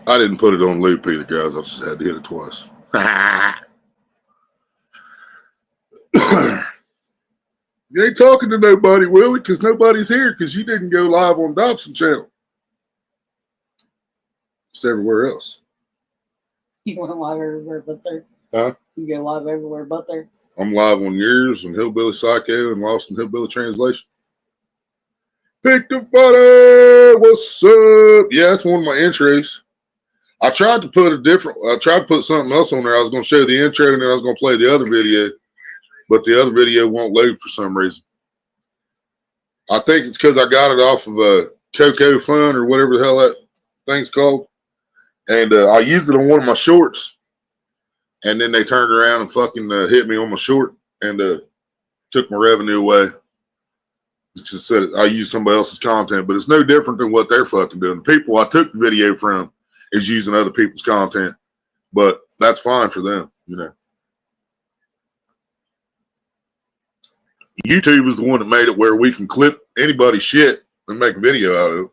I didn't put it on loop either, guys. I just had to hit it twice. You ain't talking to nobody, Willie, because nobody's here because you didn't go live on Dobson channel. Just everywhere else. You went live everywhere but there. Huh? You go live everywhere but there. I'm live on yours and Hillbilly Psycho and Lost in Hillbilly Translation. Pick the butter. What's up? Yeah, that's one of my intros. I tried to put something else on there. I was going to show the intro and then I was going to play the other video, but the other video won't load for some reason. I think it's because I got it off of Coco Fun or whatever the hell that thing's called. And I used it on one of my shorts. And then they turned around and fucking hit me on my short and took my revenue away. Just said I used somebody else's content, but it's no different than what they're fucking doing. The people I took the video from is using other people's content, but that's fine for them, you know. YouTube is the one that made it where we can clip anybody's shit and make a video out of it.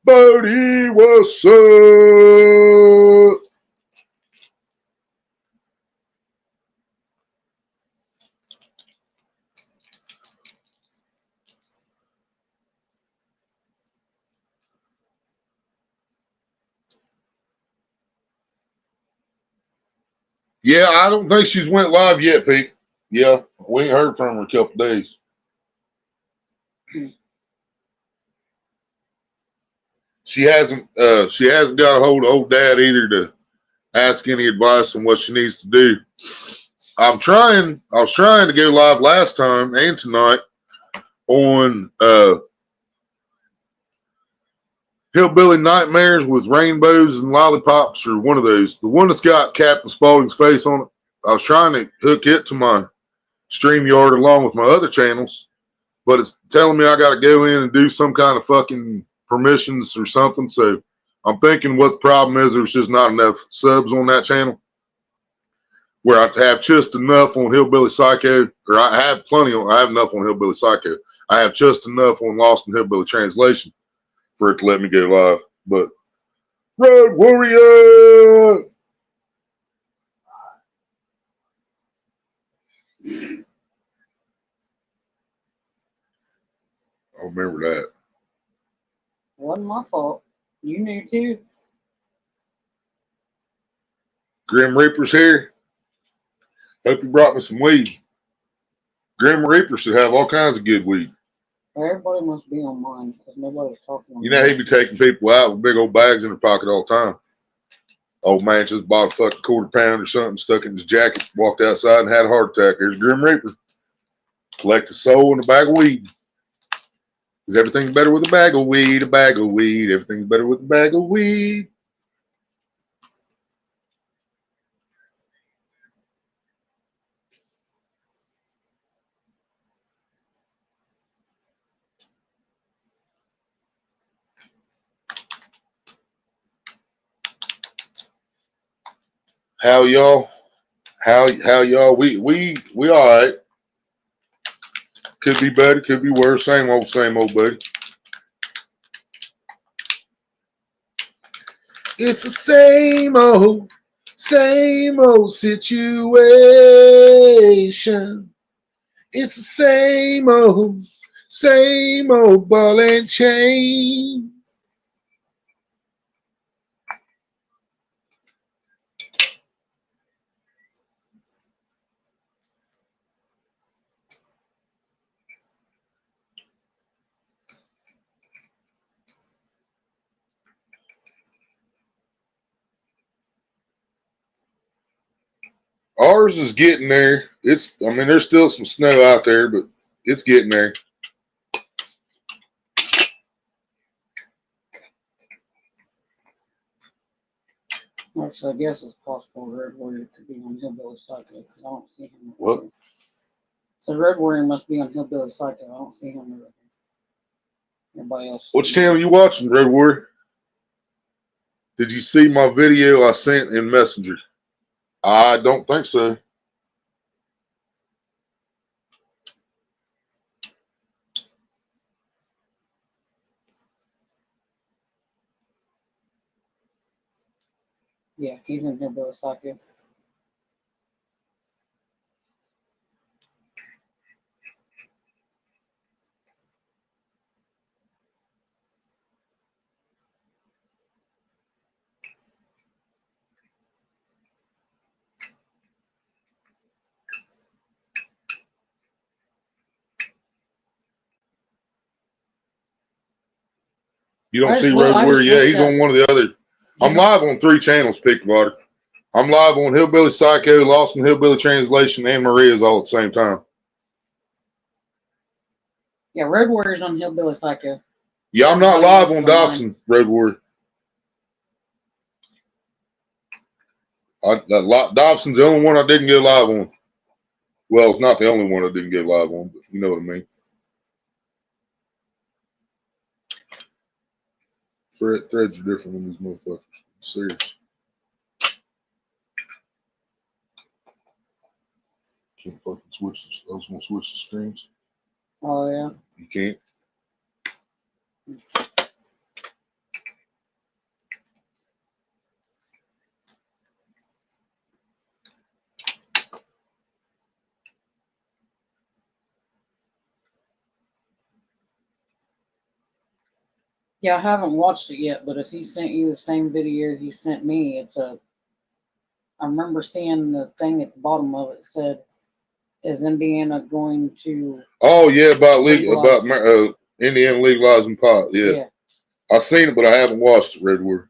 Bodie, what's up? Yeah, I don't think she's went live yet, Pete. Yeah, we ain't heard from her in a couple days. She hasn't got a hold of old dad either to ask any advice on what she needs to do. I was trying to go live last time and tonight on Hillbilly Nightmares with Rainbows and Lollipops, or one of those. The one that's got Captain Spaulding's face on it. I was trying to hook it to my StreamYard along with my other channels, but it's telling me I got to go in and do some kind of fucking permissions or something. So I'm thinking what the problem is, there's just not enough subs on that channel, where I have just enough on Hillbilly Psycho, or I have enough on Hillbilly Psycho. I have just enough on Lost in Hillbilly Translation for it to let me go live. But Road Warrior! I remember that. It wasn't my fault. You knew too. Grim Reaper's here. Hope you brought me some weed. Grim Reaper should have all kinds of good weed. Everybody must be on mine because nobody's talking. You know, he'd be taking people out with big old bags in their pocket all the time. Old man just bought a fucking £quarter or something, stuck it in his jacket, walked outside and had a heart attack. There's Grim Reaper. Collect a soul and a bag of weed. Is everything better with a bag of weed? A bag of weed. Everything's better with a bag of weed. How y'all? How y'all? We all right. Could be better, could be worse. Same old, buddy. It's the same old situation. It's the same old ball and chain. Ours is getting there. There's still some snow out there, but it's getting there. Actually, I guess it's possible Red Warrior could be on Hillbilly Psycho because I don't see him. What? So Red Warrior must be on Hillbilly Psycho. I don't see him. Everybody else. Which channel you watching, Red Warrior? Did you see my video I sent in Messenger? I don't think so. Yeah, he's in Hillbilly Psycho. You don't see Red Warrior? Yeah, he's on one of the other. I'm live on 3 channels, Pickwater. I'm live on Hillbilly Psycho, Lost in Hillbilly Translation, and Maria's all at the same time. Yeah, Red Warrior's on Hillbilly Psycho. Yeah, I'm not live on Dobson, Red Warrior. Dobson's the only one I didn't get live on. Well, it's not the only one I didn't get live on, but you know what I mean. Threads are different on these motherfuckers. Serious. Can't fucking switch this. I was gonna switch the screens. Oh yeah. You can't. Yeah, I haven't watched it yet, but if he sent you the same video he sent me, it's a. I remember seeing the thing at the bottom of it said, "Is Indiana going to?" Oh yeah, about Indiana legalizing pot. Yeah. I've seen it, but I haven't watched it. Red Warrior.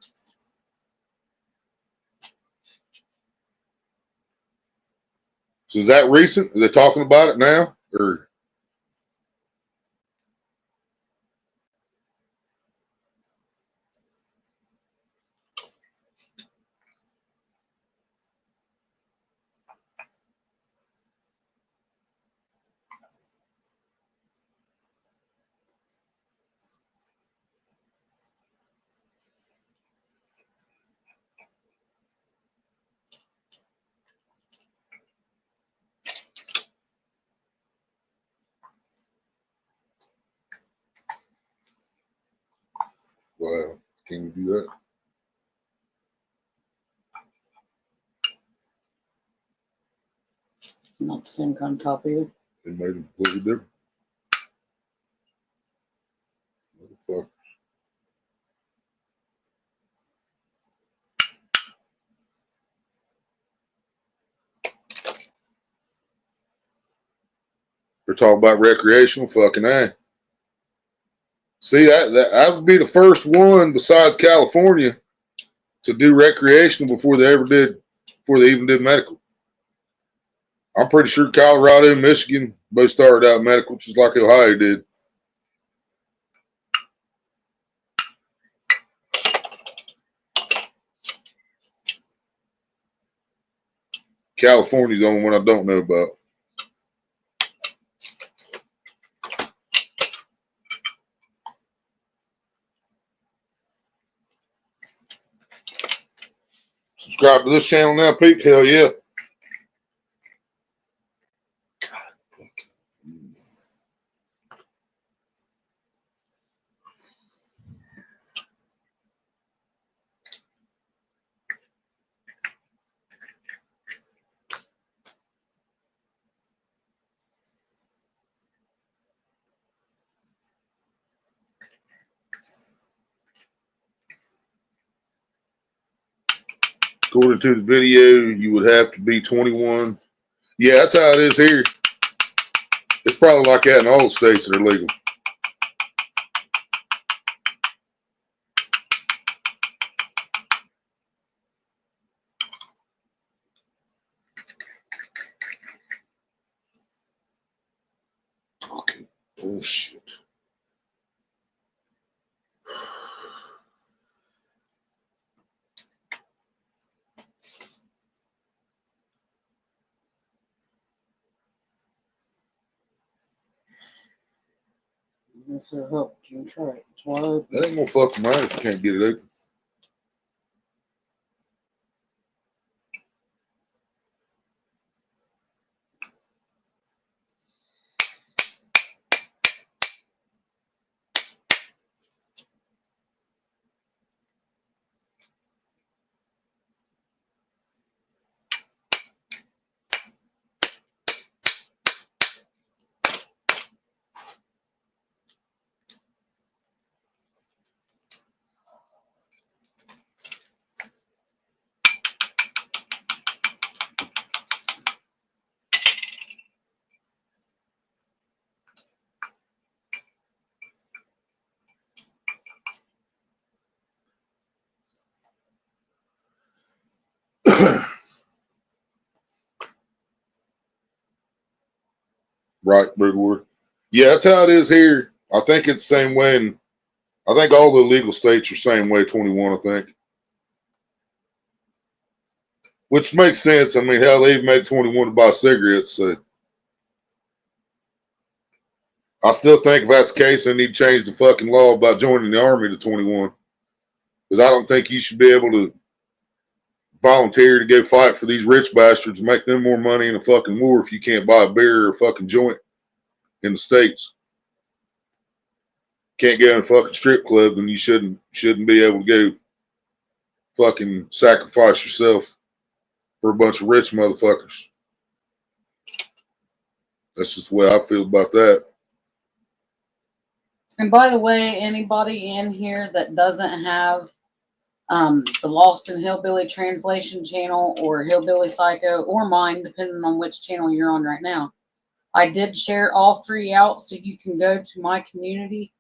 So is that recent? Are they talking about it now, or? Wow, can you do that? Not the same kind of top either. It made it completely different. Motherfucker. We're talking about recreational, fucking A. See, that would be the first one besides California to do recreational before they even did medical. I'm pretty sure Colorado and Michigan both started out medical, just like Ohio did. California's the only one I don't know about. Subscribe to this channel now, Pete. Hell yeah. According to the video, you would have to be 21. Yeah, that's how it is here. It's probably like that in all the states that are legal. Fucking bullshit. If it helped you try it. It's wide open. That ain't gonna fucking matter if you can't get it open. Right, Bridgewater. Yeah, that's how it is here. I think it's the same way, and I think all the legal states are the same way. 21, I think, which makes sense. I mean, hell, they even made 21 to buy cigarettes. So I still think if that's the case, they need to change the fucking law about joining the army to 21, because I don't think you should be able to volunteer to go fight for these rich bastards and make them more money in a fucking war if you can't buy a beer or a fucking joint in the States. Can't go in a fucking strip club, then you shouldn't be able to go fucking sacrifice yourself for a bunch of rich motherfuckers. That's just the way I feel about that. And by the way, anybody in here that doesn't have the Lost in Hillbilly Translation channel or Hillbilly Psycho or mine, depending on which channel you're on right now, I did share all three out, so you can go to my community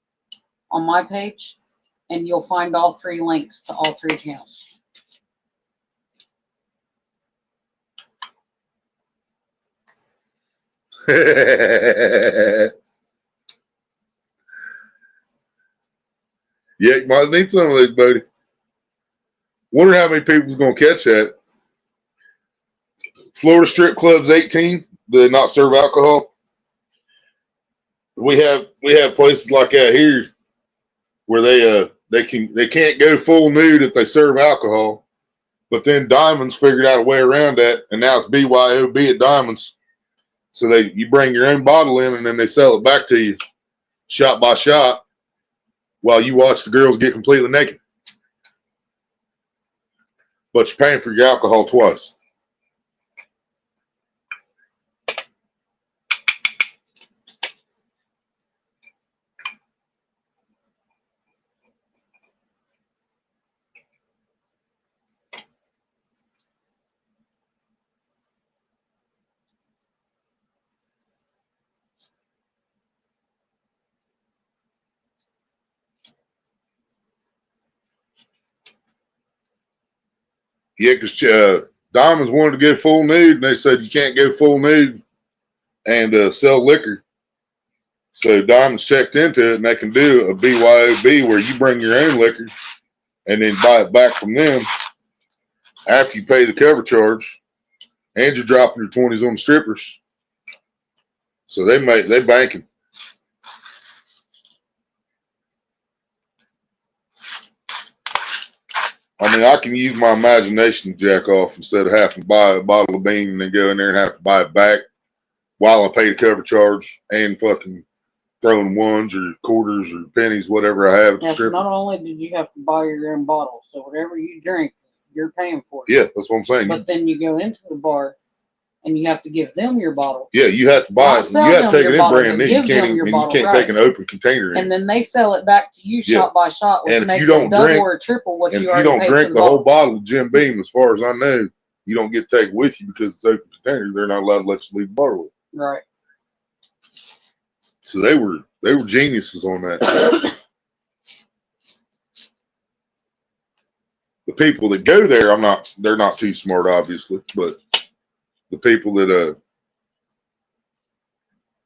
on my page and you'll find all three links to all three channels. Yeah, you might need some of these, buddy. Wonder how many people's gonna catch that. Florida strip clubs 18, do they not serve alcohol? We have places like that here where they can't go full nude if they serve alcohol, but then Diamonds figured out a way around that, and now it's BYOB at Diamonds. So you bring your own bottle in, and then they sell it back to you, shot by shot, while you watch the girls get completely naked. But you're paying for your alcohol twice. Yeah, because Diamonds wanted to go full nude, and they said you can't go full nude and sell liquor. So Diamonds checked into it, and they can do a BYOB where you bring your own liquor and then buy it back from them after you pay the cover charge, and you're dropping your 20s on the strippers. So they banking. I mean, I can use my imagination to jack off instead of having to buy a bottle of bean and then go in there and have to buy it back while I pay the cover charge and fucking throwing ones or quarters or pennies, whatever I have at the Yes, strip. not only did you have to buy your own bottle, so whatever you drink, you're paying for it. Yeah, that's what I'm saying. But then you go into the bar and you have to give them your bottle. Yeah, you have to buy it. You have to take it in brand new. You can't take an open container in. And then they sell it back to you shot by shot, which makes it double or triple what you already paid for. And if you don't drink the whole bottle of Jim Beam, as far as I know, you don't get to take it with you because it's open container. They're not allowed to let you leave the bar with it. Right. So they were geniuses on that. The people that go there, they're not too smart, obviously, but the people that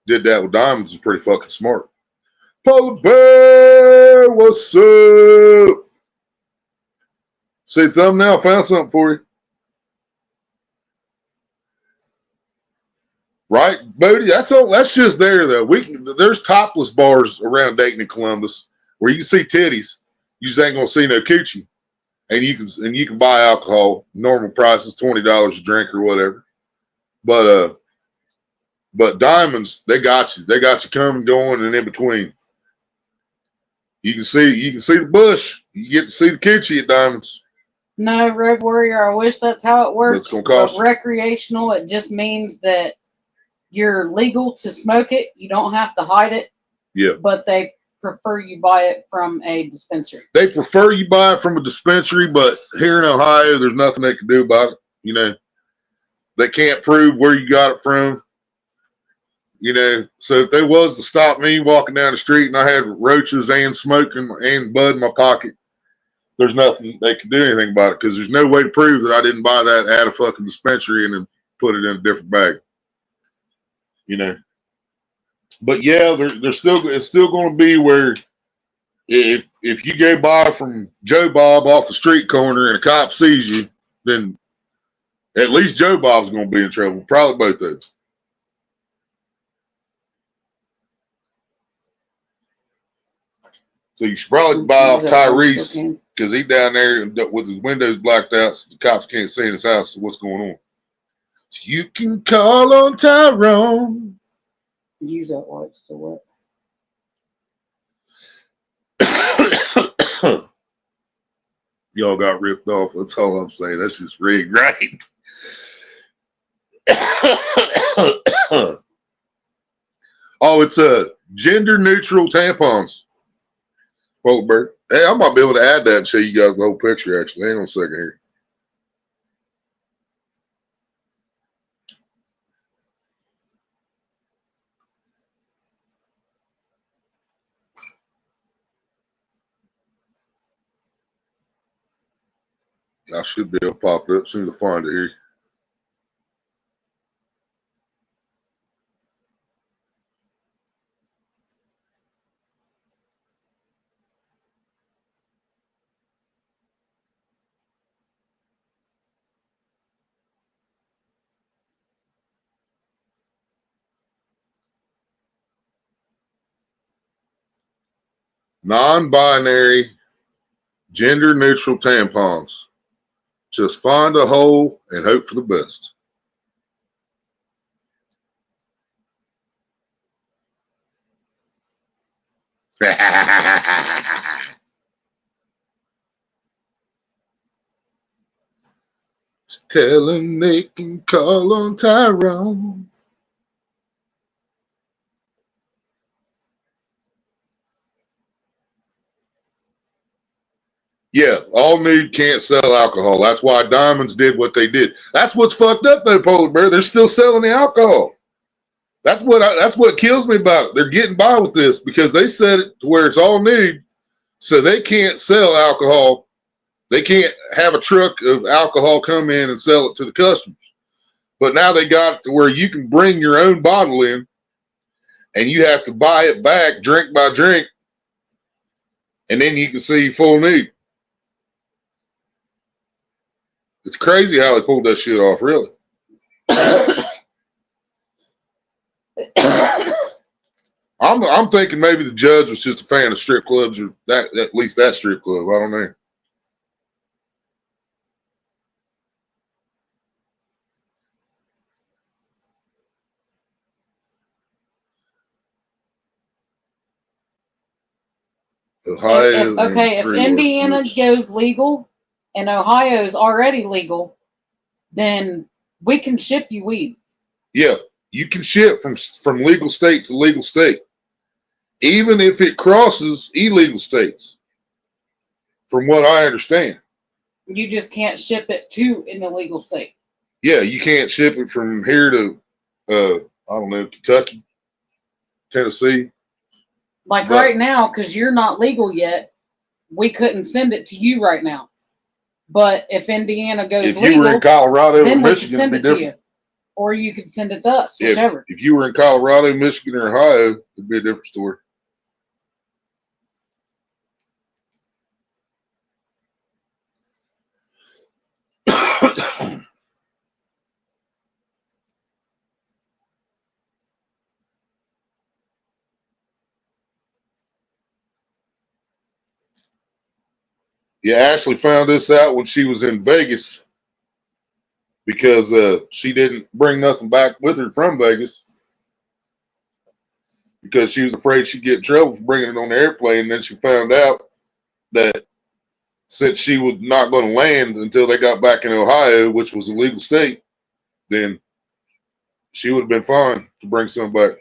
did that with Diamonds is pretty fucking smart. Polar Bear, what's up? See the thumbnail? I found something for you. Right, Bodie? That's all. That's just there though. There's topless bars around Dayton and Columbus where you can see titties. You just ain't gonna see no coochie, and you can buy alcohol. Normal price is $20 a drink or whatever. But Diamonds, they got you. They got you coming, going, and in between. You can see the bush. You get to see the coochie at Diamonds. No, Road Warrior, I wish that's how it works. That's gonna cost but recreational, it just means that you're legal to smoke it. You don't have to hide it. Yeah. But they prefer you buy it from a dispensary. They prefer you buy it from a dispensary, but here in Ohio, there's nothing they can do about it. You know, they can't prove where you got it from. You know, so if they was to stop me walking down the street and I had roaches and smoking and bud in my pocket, there's nothing they can do anything about it because there's no way to prove that I didn't buy that at a fucking dispensary and then put it in a different bag. You know, but yeah, it's still going to be where if you go by from Joe Bob off the street corner and a cop sees you, then at least Joe Bob's going to be in trouble. Probably both of them. So you should probably buy off Tyrese because he's down there with his windows blacked out so the cops can't see in his house what's going on. So you can call on Tyrone. Use that while it's still wet. Y'all got ripped off. That's all I'm saying. That's just rigged, right? Oh, it's a gender neutral tampons. Well, Bert. Hey, I might be able to add that and show you guys the whole picture, actually. Hang on a second here. I should be able to pop it up soon to find it here. Non-binary, gender-neutral tampons. Just find a hole and hope for the best. Tell them they can call on Tyrone. Yeah, all nude can't sell alcohol. That's why Diamonds did what they did. That's what's fucked up though, Polar Bear. They're still selling the alcohol. That's what kills me about it. They're getting by with this because they set it to where it's all nude, so they can't sell alcohol. They can't have a truck of alcohol come in and sell it to the customers. But now they got it to where you can bring your own bottle in, and you have to buy it back drink by drink, and then you can see full nude. It's crazy how they pulled that shit off, really. I'm thinking maybe the judge was just a fan of strip clubs, or that at least that strip club. I don't know. Ohio. If Indiana goes legal and Ohio is already legal, then we can ship you weed. Yeah, you can ship from legal state to legal state, even if it crosses illegal states, from what I understand. You just can't ship it to an illegal state. Yeah, you can't ship it from here to, I don't know, Kentucky, Tennessee. Like right now, because you're not legal yet, we couldn't send it to you right now. But if Indiana goes legal, if you were in Colorado then or Michigan, it'd be different. To you. Or you could send it to us, whichever. If you were in Colorado, Michigan, or Ohio, it'd be a different story. Yeah, Ashley found this out when she was in Vegas because she didn't bring nothing back with her from Vegas because she was afraid she'd get in trouble for bringing it on the airplane. And then she found out that since she was not going to land until they got back in Ohio, which was a legal state, then she would have been fine to bring some back.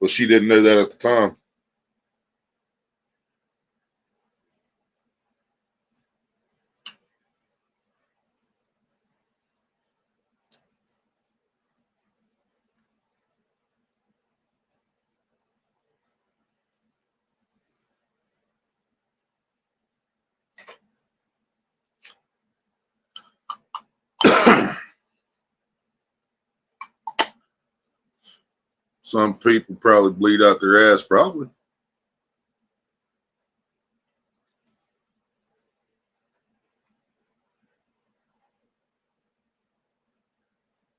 But she didn't know that at the time. Some people probably bleed out their ass, probably.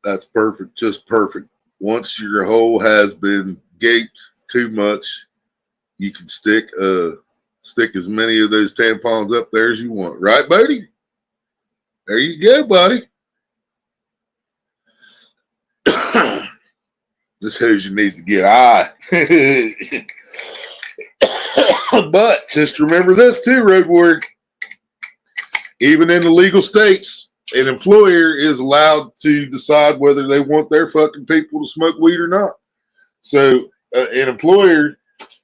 That's perfect, just perfect. Once your hole has been gaped too much, you can stick as many of those tampons up there as you want. Right, buddy? There you go, buddy. This Hoosier needs to get high. But just remember this too, Road Warrior. Even in the legal states, an employer is allowed to decide whether they want their fucking people to smoke weed or not. So an employer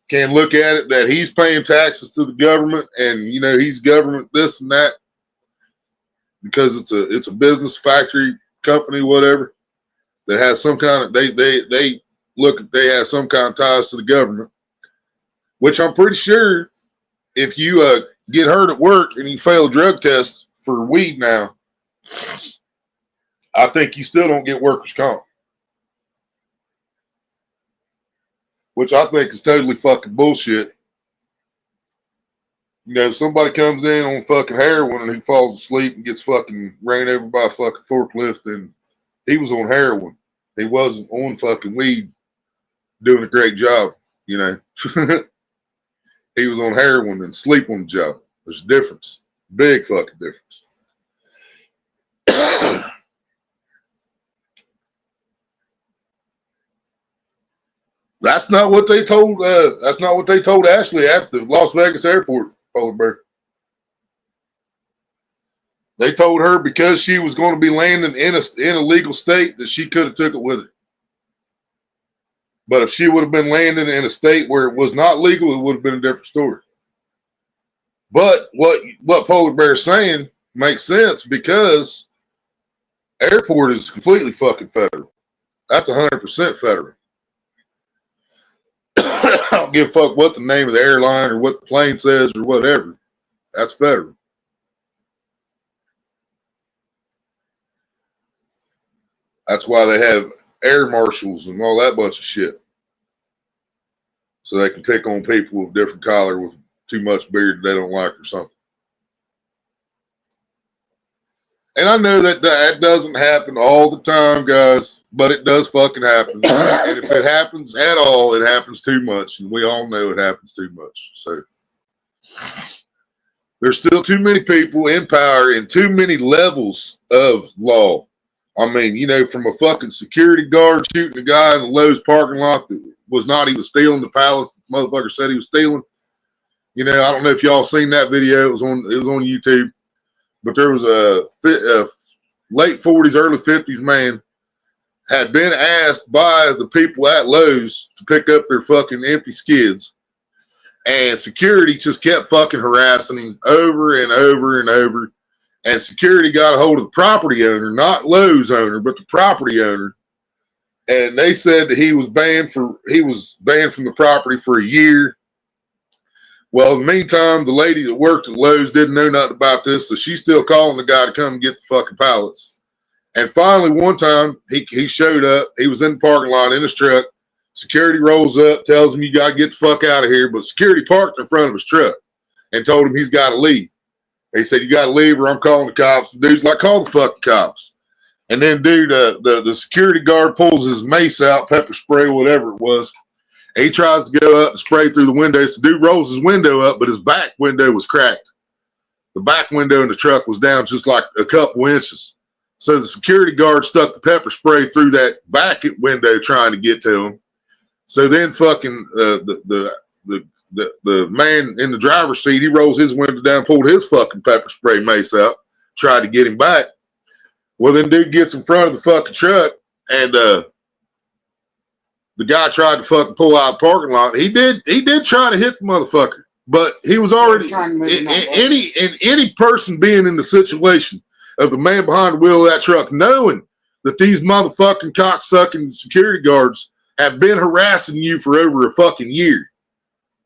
can look at it that he's paying taxes to the government and, you know, he's government this and that because it's a business, factory, company, whatever, that has some kind of, they look at, they have some kind of ties to the government, which I'm pretty sure if you get hurt at work and you fail a drug test for weed now, I think you still don't get workers' comp. Which I think is totally fucking bullshit. You know, if somebody comes in on fucking heroin and he falls asleep and gets fucking ran over by a fucking forklift, and he was on heroin. He wasn't on fucking weed doing a great job, you know. He was on heroin and sleep on the job. There's a difference. Big fucking difference. That's not what they told. That's not what they told Ashley at the Las Vegas airport, Polar Bear. They told her because she was going to be landing in a legal state that she could have took it with her. But if she would have been landing in a state where it was not legal, it would have been a different story. But what Polar Bear is saying makes sense because airport is completely fucking federal. That's 100% federal. I don't give a fuck what the name of the airline or what the plane says or whatever. That's federal. That's why they have air marshals and all that bunch of shit. So they can pick on people with different color with too much beard they don't like or something. And I know that that doesn't happen all the time, guys, but it does fucking happen. And if it happens at all, it happens too much. And we all know it happens too much. So there's still too many people in power and too many levels of law. I mean, you know, from a fucking security guard shooting a guy in the Lowe's parking lot that was not even stealing the pallets the motherfucker said he was stealing. You know, I don't know if y'all seen that video. It was on YouTube. But there was a late 40s, early 50s man had been asked by the people at Lowe's to pick up their fucking empty skids. And security just kept fucking harassing him over and over and over. And security got a hold of the property owner, not Lowe's owner, but the property owner. And they said that he was banned from the property for a year. Well, in the meantime, the lady that worked at Lowe's didn't know nothing about this, so she's still calling the guy to come and get the fucking pallets. And finally, one time, he showed up. He was in the parking lot in his truck. Security rolls up, tells him, you got to get the fuck out of here. But security parked in front of his truck and told him he's got to leave. He said, you got to leave or I'm calling the cops. The dude's like, call the fucking cops. And then, dude, the security guard pulls his mace out, pepper spray, whatever it was, He tries to go up and spray through the window. So dude rolls his window up, but his back window was cracked. The back window in the truck was down just like a couple inches. So the security guard stuck the pepper spray through that back window trying to get to him. So then fucking the man in the driver's seat, he rolls his window down, pulled his fucking pepper spray mace out, tried to get him back. Well, then dude gets in front of the fucking truck, and the guy tried to fucking pull out the parking lot. He did try to hit the motherfucker, but he was already any person being in the situation of the man behind the wheel of that truck, knowing that these motherfucking cocksucking security guards have been harassing you for over a fucking year,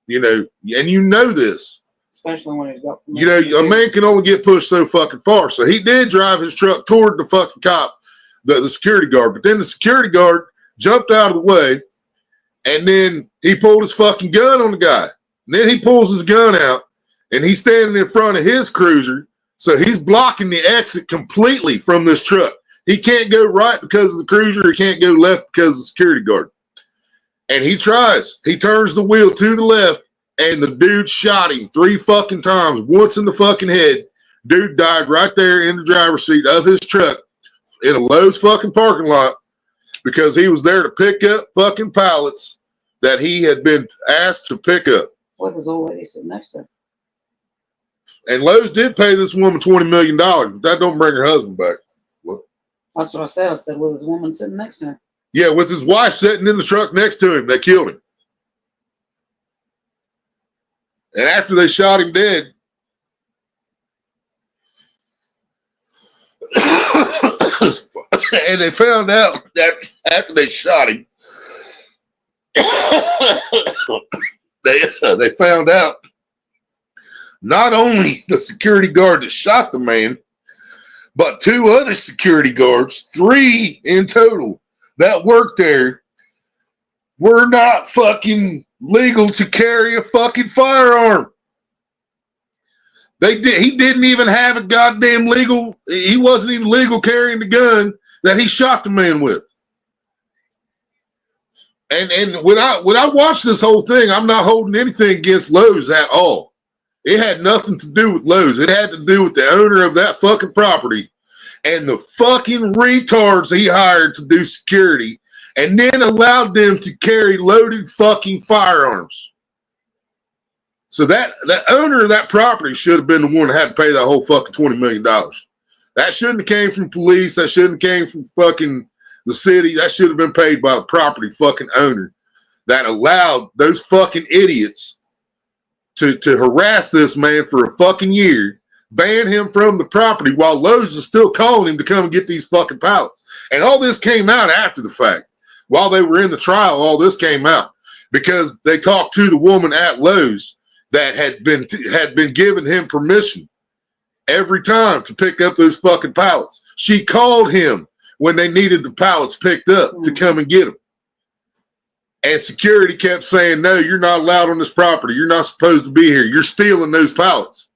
you know, and you know this. Especially when he's got, you know, a man can only get pushed so fucking far. So he did drive his truck toward the fucking cop, the security guard. But then the security guard jumped out of the way, and then he pulled his fucking gun on the guy. And then he pulls his gun out, and he's standing in front of his cruiser. So he's blocking the exit completely from this truck. He can't go right because of the cruiser. He can't go left because of the security guard. And he tries. He turns the wheel to the left, and the dude shot him 3 fucking times, once in the fucking head. Dude died right there in the driver's seat of his truck in a Lowe's fucking parking lot because he was there to pick up fucking pallets that he had been asked to pick up. What was old lady sitting next to her? And Lowe's did pay this woman $20 million, but that don't bring her husband back. What? That's what I said. I said, well, this woman sitting next to her. Yeah, with his wife sitting in the truck next to him. They killed him. And after they shot him dead, and they found out that after they shot him, they found out not only the security guard that shot the man, but 2 other security guards, 3 in total, that worked there were not fucking legal to carry a fucking firearm. He didn't even have a goddamn legal, he wasn't even legal carrying the gun that he shot the man with. And when I watched this whole thing, I'm not holding anything against Lowe's at all. It had nothing to do with Lowe's. It had to do with the owner of that fucking property and the fucking retards he hired to do security, and then allowed them to carry loaded fucking firearms. So that owner of that property should have been the one that had to pay that whole fucking $20 million. That shouldn't have came from police. That shouldn't have came from fucking the city. That should have been paid by the property fucking owner that allowed those fucking idiots to harass this man for a fucking year, ban him from the property while Lowe's is still calling him to come and get these fucking pallets. And all this came out after the fact. While they were in the trial, all this came out because they talked to the woman at Lowe's that had been giving him permission every time to pick up those fucking pallets. She called him when they needed the pallets picked up to come and get them. And security kept saying, no, you're not allowed on this property. You're not supposed to be here. You're stealing those pallets.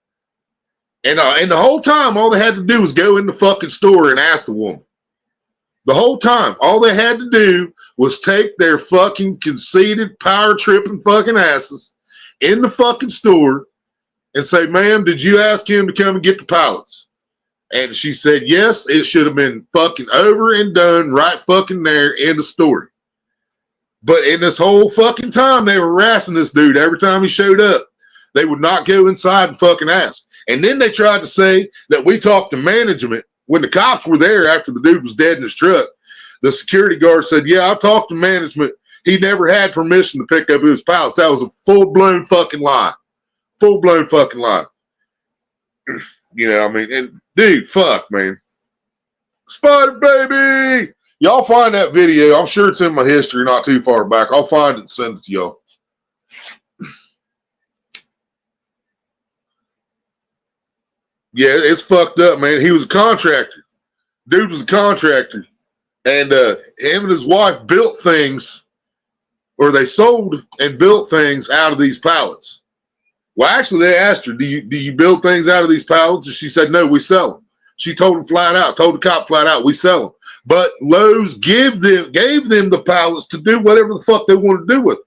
And the whole time, all they had to do was go in the fucking store and ask the woman. The whole time, all they had to do was take their fucking conceited, power-tripping fucking asses in the fucking store and say, ma'am, did you ask him to come and get the pallets? And she said, yes, it should have been fucking over and done right fucking there in the store. But in this whole fucking time, they were harassing this dude every time he showed up. They would not go inside and fucking ask. And then they tried to say that we talked to management when the cops were there after the dude was dead in his truck. The security guard said, yeah, I talked to management. He never had permission to pick up his pallets. That was a full-blown fucking lie. Full-blown fucking lie. You know, I mean, and dude, fuck, man. Spider Baby! Y'all find that video. I'm sure it's in my history not too far back. I'll find it and send it to y'all. Yeah, it's fucked up, man. He was a contractor. Dude was a contractor. And him and his wife built things, or they sold and built things out of these pallets. Well, actually, they asked her, do you build things out of these pallets? And she said, no, we sell them. She told the cop flat out, we sell them. But Lowe's gave them the pallets to do whatever the fuck they wanted to do with them.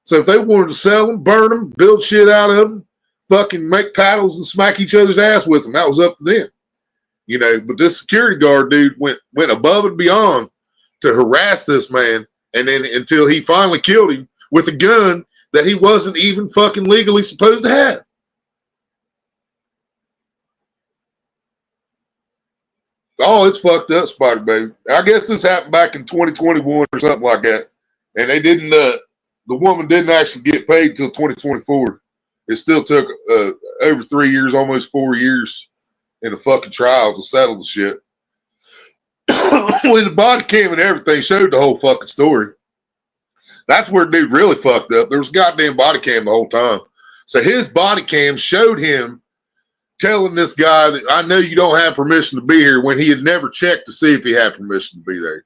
So if they wanted to sell them, burn them, build shit out of them, fucking make paddles and smack each other's ass with them, that was up to them. You know, but this security guard dude went above and beyond to harass this man, and then until he finally killed him with a gun that he wasn't even fucking legally supposed to have. Oh, it's fucked up, Spider Baby. I guess this happened back in 2021 or something like that. And they didn't, the woman didn't actually get paid till 2024. It still took over 3 years, almost 4 years in a fucking trial to settle the shit. When the body cam and everything showed the whole fucking story. That's where dude really fucked up. There was a goddamn body cam the whole time. So his body cam showed him telling this guy that I know you don't have permission to be here when he had never checked to see if he had permission to be there.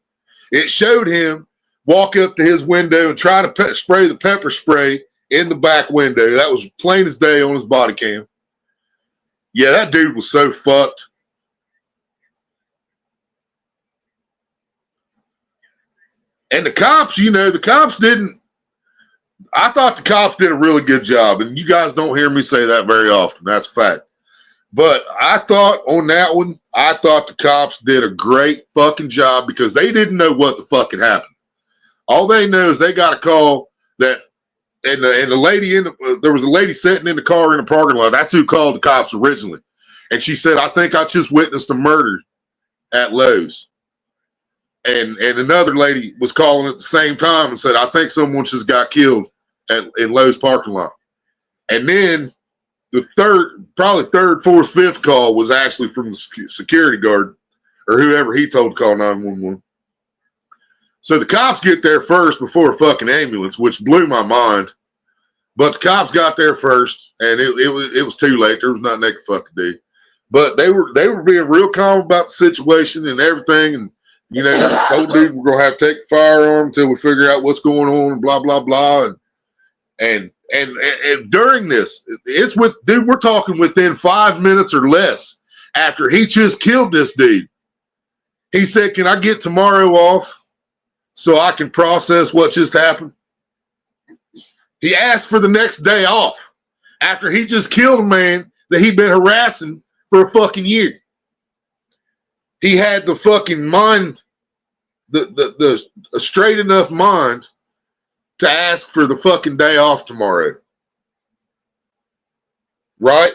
It showed him walk up to his window and try to spray the pepper spray in the back window. That was plain as day on his body cam. Yeah, that dude was so fucked. And the cops, you know, the cops didn't. I thought the cops did a really good job. And you guys don't hear me say that very often. That's a fact. But I thought on that one, I thought the cops did a great fucking job because they didn't know what the fuck had happened. All they know is they got a call that, and the lady there was a lady sitting in the car in the parking lot. That's who called the cops originally. And she said, I think I just witnessed a murder at Lowe's. And another lady was calling at the same time and said, I think someone just got killed in Lowe's parking lot. And then the probably third, fourth, fifth call was actually from the security guard or whoever he told to call 911. So the cops get there first before a fucking ambulance, which blew my mind. But the cops got there first, and it was too late. There was nothing they could fucking do. But they were being real calm about the situation and everything. And, you know, told dude we're gonna have to take a firearm until we figure out what's going on, and blah blah blah. And during this, we're talking within 5 minutes or less after he just killed this dude. He said, can I get tomorrow off so I can process what just happened? He asked for the next day off after he just killed a man that he'd been harassing for a fucking year. He had the fucking mind, the straight enough mind to ask for the fucking day off tomorrow. Right?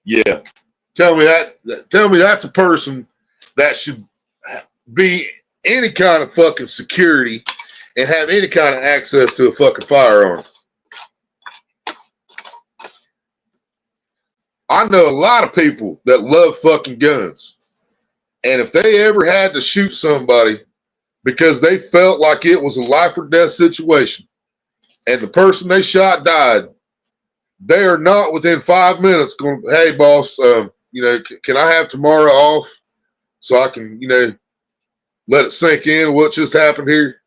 Yeah. Tell me that's a person that should be any kind of fucking security and have any kind of access to a fucking firearm. I know a lot of people that love fucking guns. And if they ever had to shoot somebody because they felt like it was a life or death situation and the person they shot died, they are not within 5 minutes going, hey, boss, you know, can I have tomorrow off so I can, you know, let it sink in what just happened here?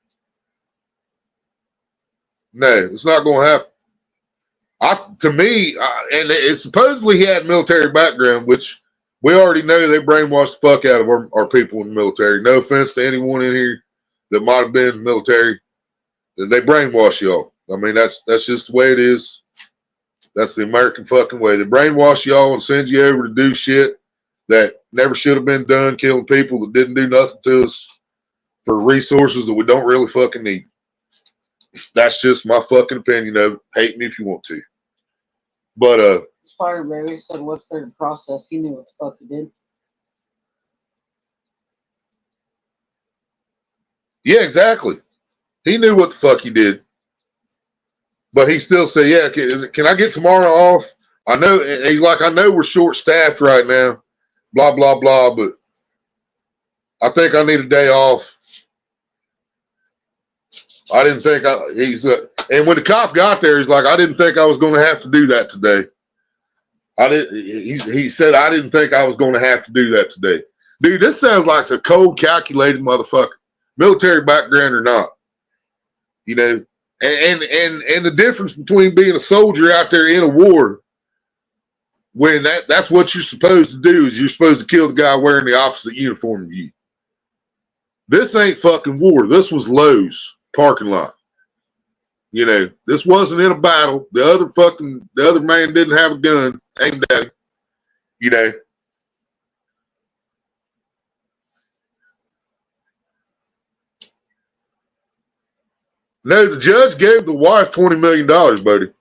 No, it's not going to happen. And supposedly he had military background, which we already know they brainwashed the fuck out of our people in the military. No offense to anyone in here that might have been in the military. They brainwash y'all. I mean, that's just the way it is. That's the American fucking way. They brainwash y'all and send you over to do shit that never should have been done, killing people that didn't do nothing to us for resources that we don't really fucking need. That's just my fucking opinion of it. Hate me if you want to. But Spider Barry said, what's their process? He knew what the fuck he did. Yeah, exactly. He knew what the fuck he did. But he still said, yeah, can I get tomorrow off? I know, he's like, I know we're short-staffed right now, blah, blah, blah, but I think I need a day off. I didn't think and when the cop got there, he's like, I didn't think I was going to have to do that today. He said, I didn't think I was going to have to do that today. Dude, this sounds like a cold, calculated motherfucker, military background or not. You know, and the difference between being a soldier out there in a war, when that's what you're supposed to do, is you're supposed to kill the guy wearing the opposite uniform of you. This ain't fucking war. This was Lowe's. parking lot. You know, this wasn't in a battle. The other man didn't have a gun aimed at him. You know. No, the judge gave the wife $20 million, buddy.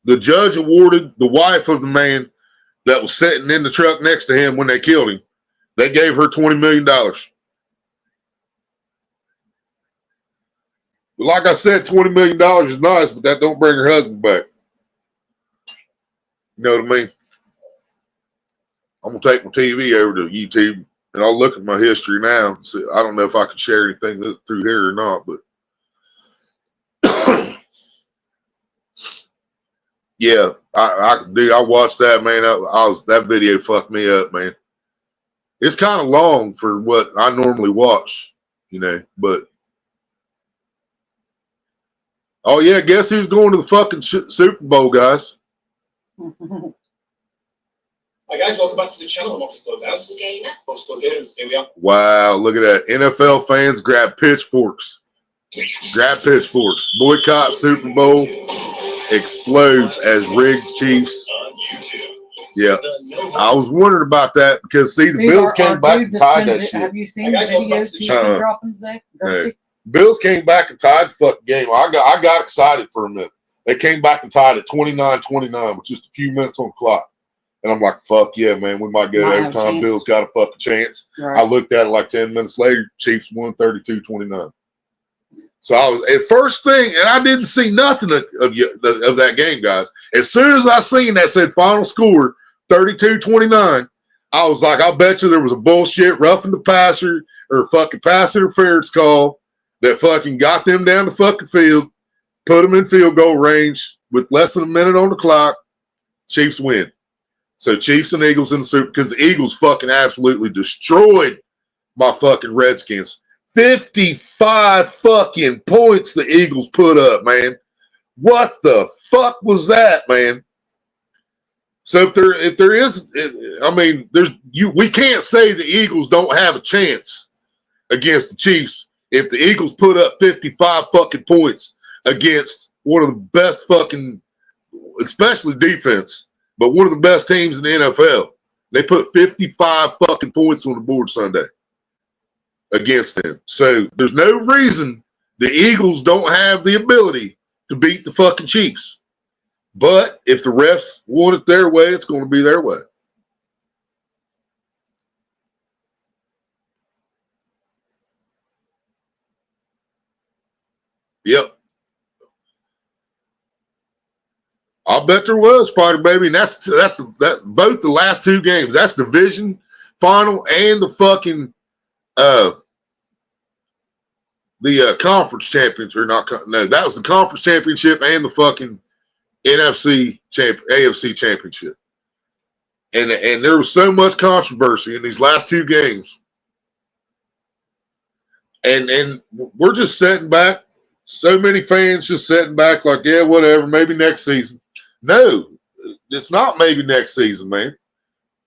The judge awarded the wife of the man that was sitting in the truck next to him when they killed him. They gave her $20 million. But like I said, $20 million is nice, but that don't bring her husband back. You know what I mean? I'm going to take my TV over to YouTube, and I'll look at my history now. See, I don't know if I can share anything through here or not, but yeah, I watched that, man. That video fucked me up, man. It's kind of long for what I normally watch, you know, but oh yeah, guess who's going to the fucking Super Bowl, guys? Hi guys, welcome back to the channel. I'm Officer Daz. Here we are. Wow, look at that. NFL fans grab pitchforks. Grab pitchforks. Boycott Super Bowl. Explodes as rigged Chiefs. Yeah. I was wondering about that because, see, the Bills came back and tied that shit. Have you seen the videos he's been dropping today? No. Bills came back and tied the fucking game. I got excited for a minute. They came back and tied at 29-29 with just a few minutes on the clock. And I'm like, fuck yeah, man, we might get it overtime. Bills got a fucking chance. Right. I looked at it like 10 minutes later, Chiefs won 32-29. So I was at first thing, and I didn't see nothing of that game, guys. As soon as I seen that said final score 32-29, I was like, I'll bet you there was a bullshit roughing the passer or fucking pass interference call that fucking got them down the fucking field, put them in field goal range with less than a minute on the clock. Chiefs win. So Chiefs and Eagles in the Super, because the Eagles fucking absolutely destroyed my fucking Redskins. 55 fucking points the Eagles put up, man. What the fuck was that, man? So if there is, I mean, we can't say the Eagles don't have a chance against the Chiefs if the Eagles put up 55 fucking points against one of the best fucking, especially defense, but one of the best teams in the NFL. They put 55 fucking points on the board Sunday against them. So there's no reason the Eagles don't have the ability to beat the fucking Chiefs. But if the refs want it their way, it's going to be their way. Yep. I'll bet there was, Spider Baby, and that's both the last two games. That's division final and the fucking the conference championship, or not? No, that was the conference championship and the fucking AFC championship. And there was so much controversy in these last two games, and we're just sitting back. So many fans just sitting back like, yeah, whatever, maybe next season. No, it's not maybe next season, man.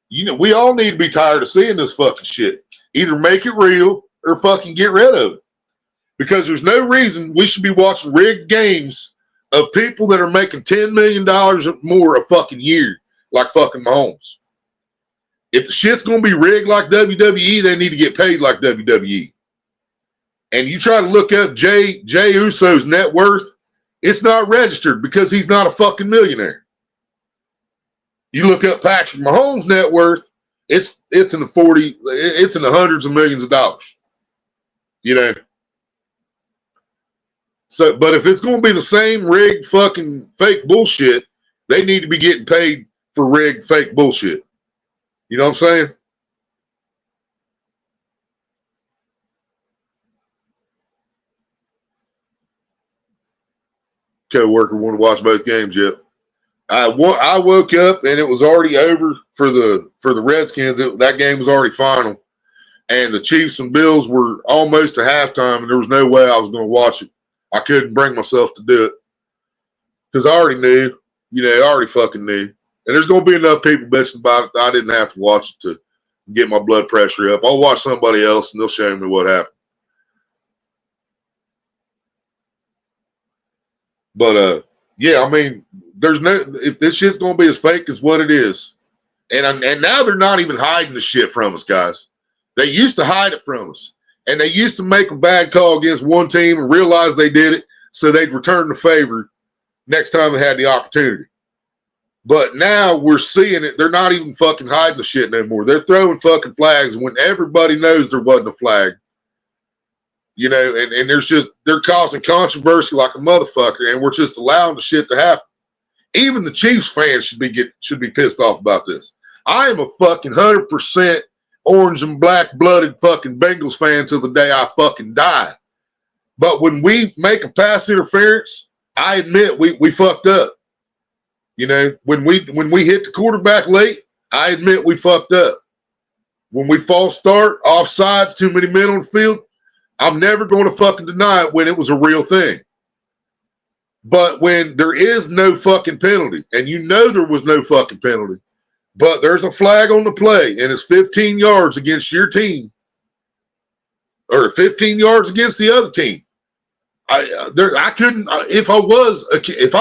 You know, we all need to be tired of seeing this fucking shit. Either make it real or fucking get rid of it. Because there's no reason we should be watching rigged games of people that are making $10 million or more a fucking year, like fucking Mahomes. If the shit's going to be rigged like WWE, they need to get paid like WWE. And you try to look up Jay Uso's net worth, it's not registered because he's not a fucking millionaire. You look up Patrick Mahomes' net worth, it's in the hundreds of millions of dollars. You know. So, but if it's going to be the same rigged fucking fake bullshit, they need to be getting paid for rigged fake bullshit. You know what I'm saying? Co-worker want to watch both games yet. I woke up and it was already over for the Redskins. That game was already final, and the Chiefs and Bills were almost to halftime, and there was no way I was going to watch it. I couldn't bring myself to do it because I already knew. You know, I already fucking knew. And there's going to be enough people bitching about it that I didn't have to watch it to get my blood pressure up. I'll watch somebody else, and they'll show me what happened. But yeah, I mean, there's no, if this shit's gonna be as fake as what it is, and now they're not even hiding the shit from us, guys. They used to hide it from us, and they used to make a bad call against one team and realize they did it, so they'd return the favor next time they had the opportunity. But now we're seeing it. They're not even fucking hiding the shit no more. They're throwing fucking flags when everybody knows there wasn't a flag. You know, and there's just, they're causing controversy like a motherfucker, and we're just allowing the shit to happen. Even the Chiefs fans should be pissed off about this. I am a fucking 100% orange and black blooded fucking Bengals fan till the day I fucking die. But when we make a pass interference, I admit we fucked up. You know, when we hit the quarterback late, I admit we fucked up. When we false start, offsides, too many men on the field, I'm never going to fucking deny it when it was a real thing. But when there is no fucking penalty, and you know there was no fucking penalty, but there's a flag on the play, and it's 15 yards against your team, or 15 yards against the other team. I couldn't, if I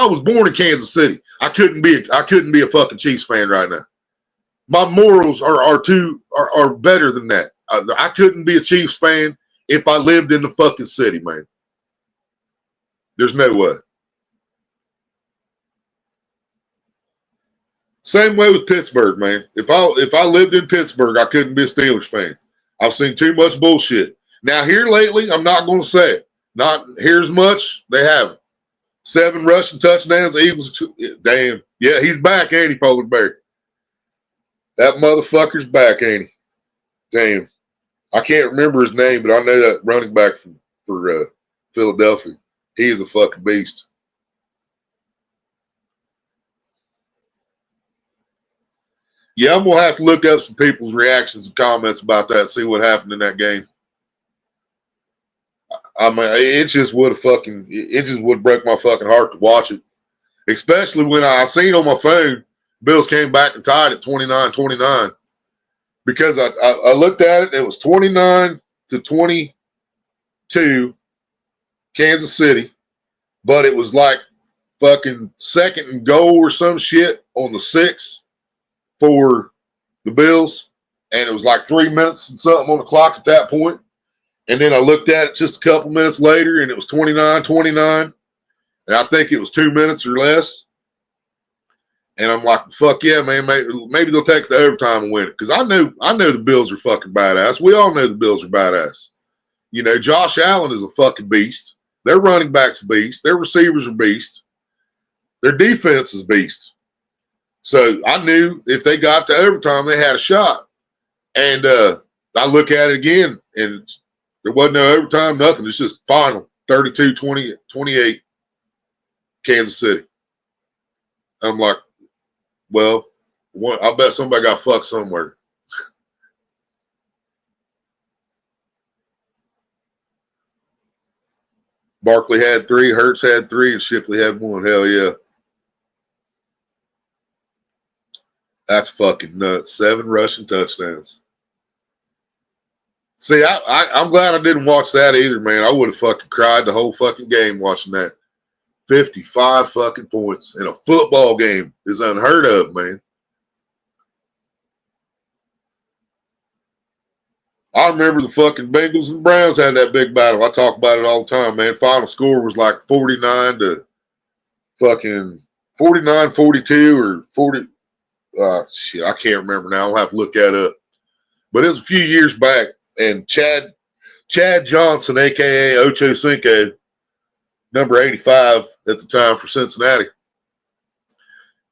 was born in Kansas City, I couldn't be a fucking Chiefs fan right now. My morals are better than that. I couldn't be a Chiefs fan if I lived in the fucking city, man. There's no way. Same way with Pittsburgh, man. If I lived in Pittsburgh, I couldn't be a Steelers fan. I've seen too much bullshit. Now here lately, I'm not going to say it. Not here's much. They haven't. 7 rushing touchdowns. Eagles. Damn. Yeah, he's back, ain't he, Polar Bear? That motherfucker's back, ain't he? Damn. I can't remember his name, but I know that running back for Philadelphia. He is a fucking beast. Yeah, I'm going to have to look up some people's reactions and comments about that, see what happened in that game. I mean, it just would break my fucking heart to watch it. Especially when I seen on my phone, Bills came back and tied at 29-29. Because I looked at it, it was 29-22, Kansas City. But it was like fucking 2nd and goal or some shit on the 6 for the Bills. And it was like 3 minutes and something on the clock at that point. And then I looked at it just a couple minutes later, and it was 29-29. And I think it was 2 minutes or less. And I'm like, fuck yeah, man. Maybe they'll take the overtime and win it. Because I know the Bills are fucking badass. We all know the Bills are badass. You know, Josh Allen is a fucking beast. Their running back's a beast. Their receivers are beast. Their defense is beast. So I knew if they got to overtime, they had a shot. And I look at it again, and there wasn't no overtime, nothing. It's just final, 32-28, Kansas City. I'm like, well, I bet somebody got fucked somewhere. Barkley had 3, Hurts had 3, and Shipley had 1. Hell yeah. That's fucking nuts. 7 rushing touchdowns. See, I'm glad I didn't watch that either, man. I would have fucking cried the whole fucking game watching that. 55 fucking points in a football game is unheard of, man. I remember the fucking Bengals and Browns had that big battle. I talk about it all the time, man. Final score was like 49-42 or 40. Shit, I can't remember now. I'll have to look that up. But it was a few years back, and Chad Johnson, a.k.a. Ocho Cinco, number 85 at the time for Cincinnati,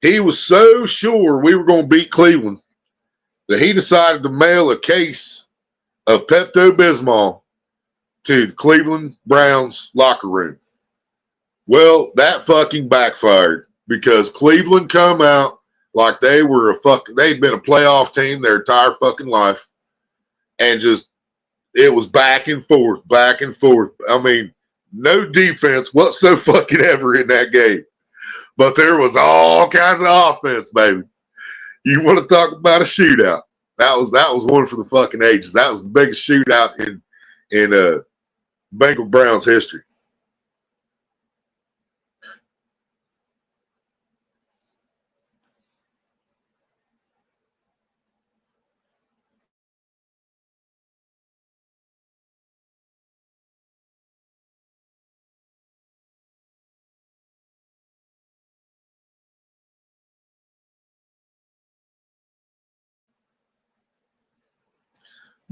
he was so sure we were going to beat Cleveland that he decided to mail a case of Pepto-Bismol to the Cleveland Browns locker room. Well, that fucking backfired because Cleveland come out like they'd been a playoff team their entire fucking life, and just it was back and forth. I mean, no defense whatsoever in that game, but there was all kinds of offense, baby. You want to talk about a shootout? That was one for the fucking ages. That was the biggest shootout in Bengal Browns history.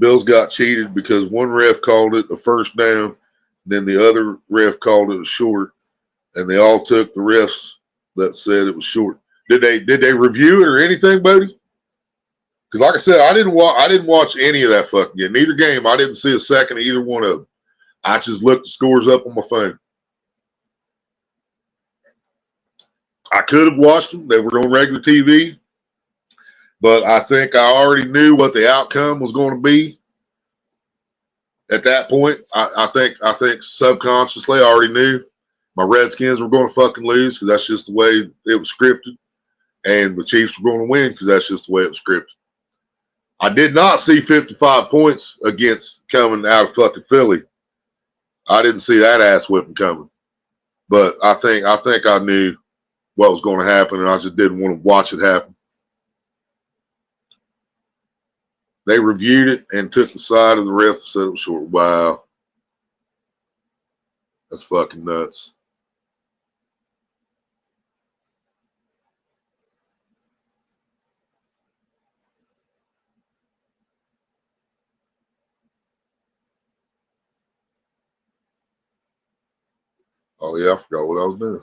Bills got cheated because one ref called it a first down, then the other ref called it a short, and they all took the refs that said it was short. Did they review it or anything, Bodie? Because like I said, I didn't watch any of that fucking game. Neither game. I didn't see a second of either one of them. I just looked the scores up on my phone. I could have watched them. They were on regular TV. But I think I already knew what the outcome was going to be. At that point, I think subconsciously I already knew my Redskins were going to fucking lose because that's just the way it was scripted. And the Chiefs were going to win because that's just the way it was scripted. I did not see 55 points against coming out of fucking Philly. I didn't see that ass whipping coming. But I think I knew what was going to happen, and I just didn't want to watch it happen. They reviewed it and took the side of the ref and said it was short. Wow. That's fucking nuts. Oh, yeah, I forgot what I was doing.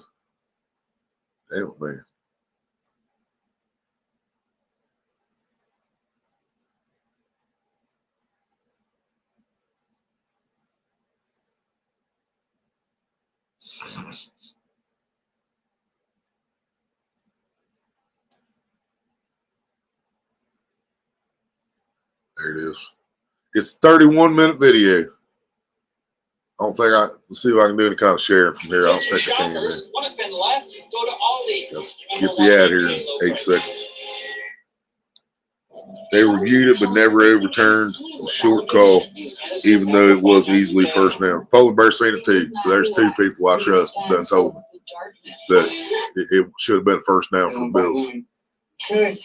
Damn it, man. There it is. It's a 31-minute video. I don't think let's see if I can do any kind of sharing from here. I don't think I can. Man. Want to spend less? Go to Aldi. Get the ad here in 8 seconds. They reviewed it but never overturned the short call, even though it was easily first down. Polar Bear seen it too. So there's two people I trust that told me that it should have been first down for the Bills.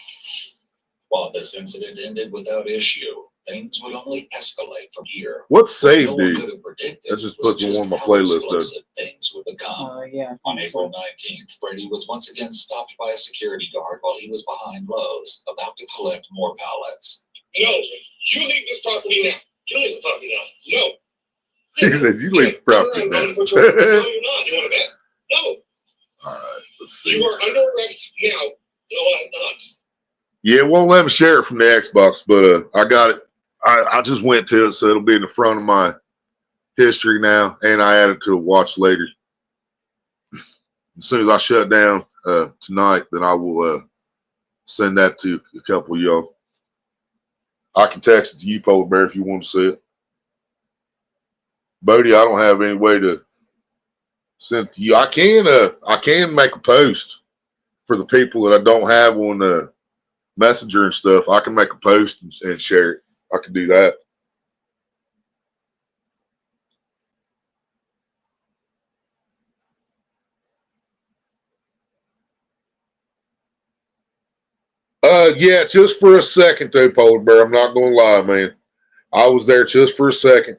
While this incident ended without issue, things would only escalate from here. What's saved, no dude? one could have predicted That just puts me on my how playlist, explosive things would become. Yeah. On April 19th, Freddie was once again stopped by a security guard while he was behind Lowe's, about to collect more pallets. No, you leave this property now. You leave the property now. No. He said, "You leave the property now." No, you're not. You want to bet? No. All right, let's see. You are under arrest now. No, I'm not. Yeah, it won't let me share it from the Xbox, but I got it. I just went to it, so it'll be in the front of my history now, and I added to a watch later. As soon as I shut down tonight, then I will send that to a couple of y'all. I can text it to you, Polar Bear, if you want to see it. Bodie, I don't have any way to send it to you. I can make a post for the people that I don't have on Messenger and stuff. I can make a post and share it. I can do that. Yeah, just for a second though, Polar Bear. I'm not gonna lie, man. I was there just for a second.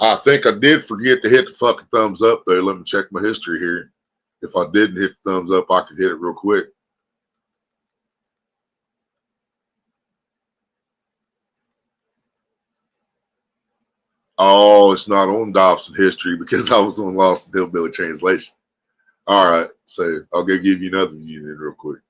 I think I did forget to hit the fucking thumbs up though. Let me check my history here. If I didn't hit the thumbs up, I could hit it real quick. Oh, it's not on Dobson history because I was on Lost in Hillbilly Translation. All right, so I'll go give you another view then real quick.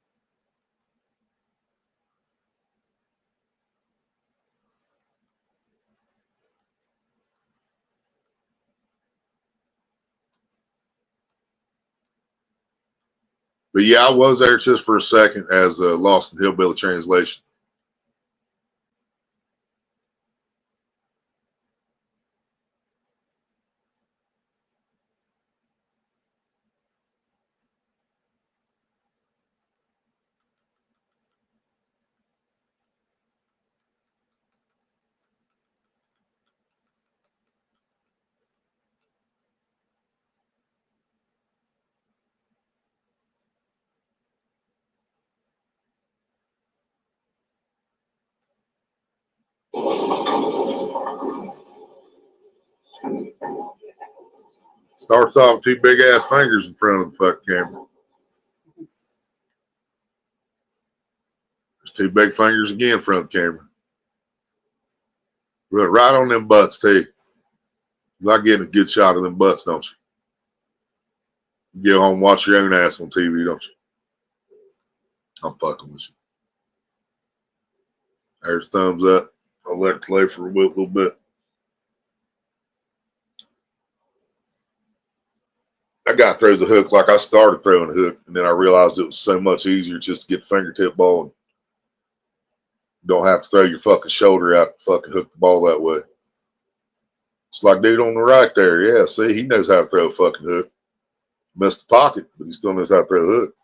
But yeah, I was there just for a second as Lost in Hillbilly Translation. Starts off with two big ass fingers in front of the fucking camera. There's two big fingers again in front of the camera. But right on them butts, too. You like getting a good shot of them butts, don't you? You get home and watch your own ass on TV, don't you? I'm fucking with you. There's thumbs up. I'll let it play for a little bit. That guy throws a hook like I started throwing a hook, and then I realized it was so much easier just to get the fingertip ball and don't have to throw your fucking shoulder out to fucking hook the ball that way. It's like dude on the right there. Yeah, see, he knows how to throw a fucking hook. Missed the pocket, but he still knows how to throw a hook.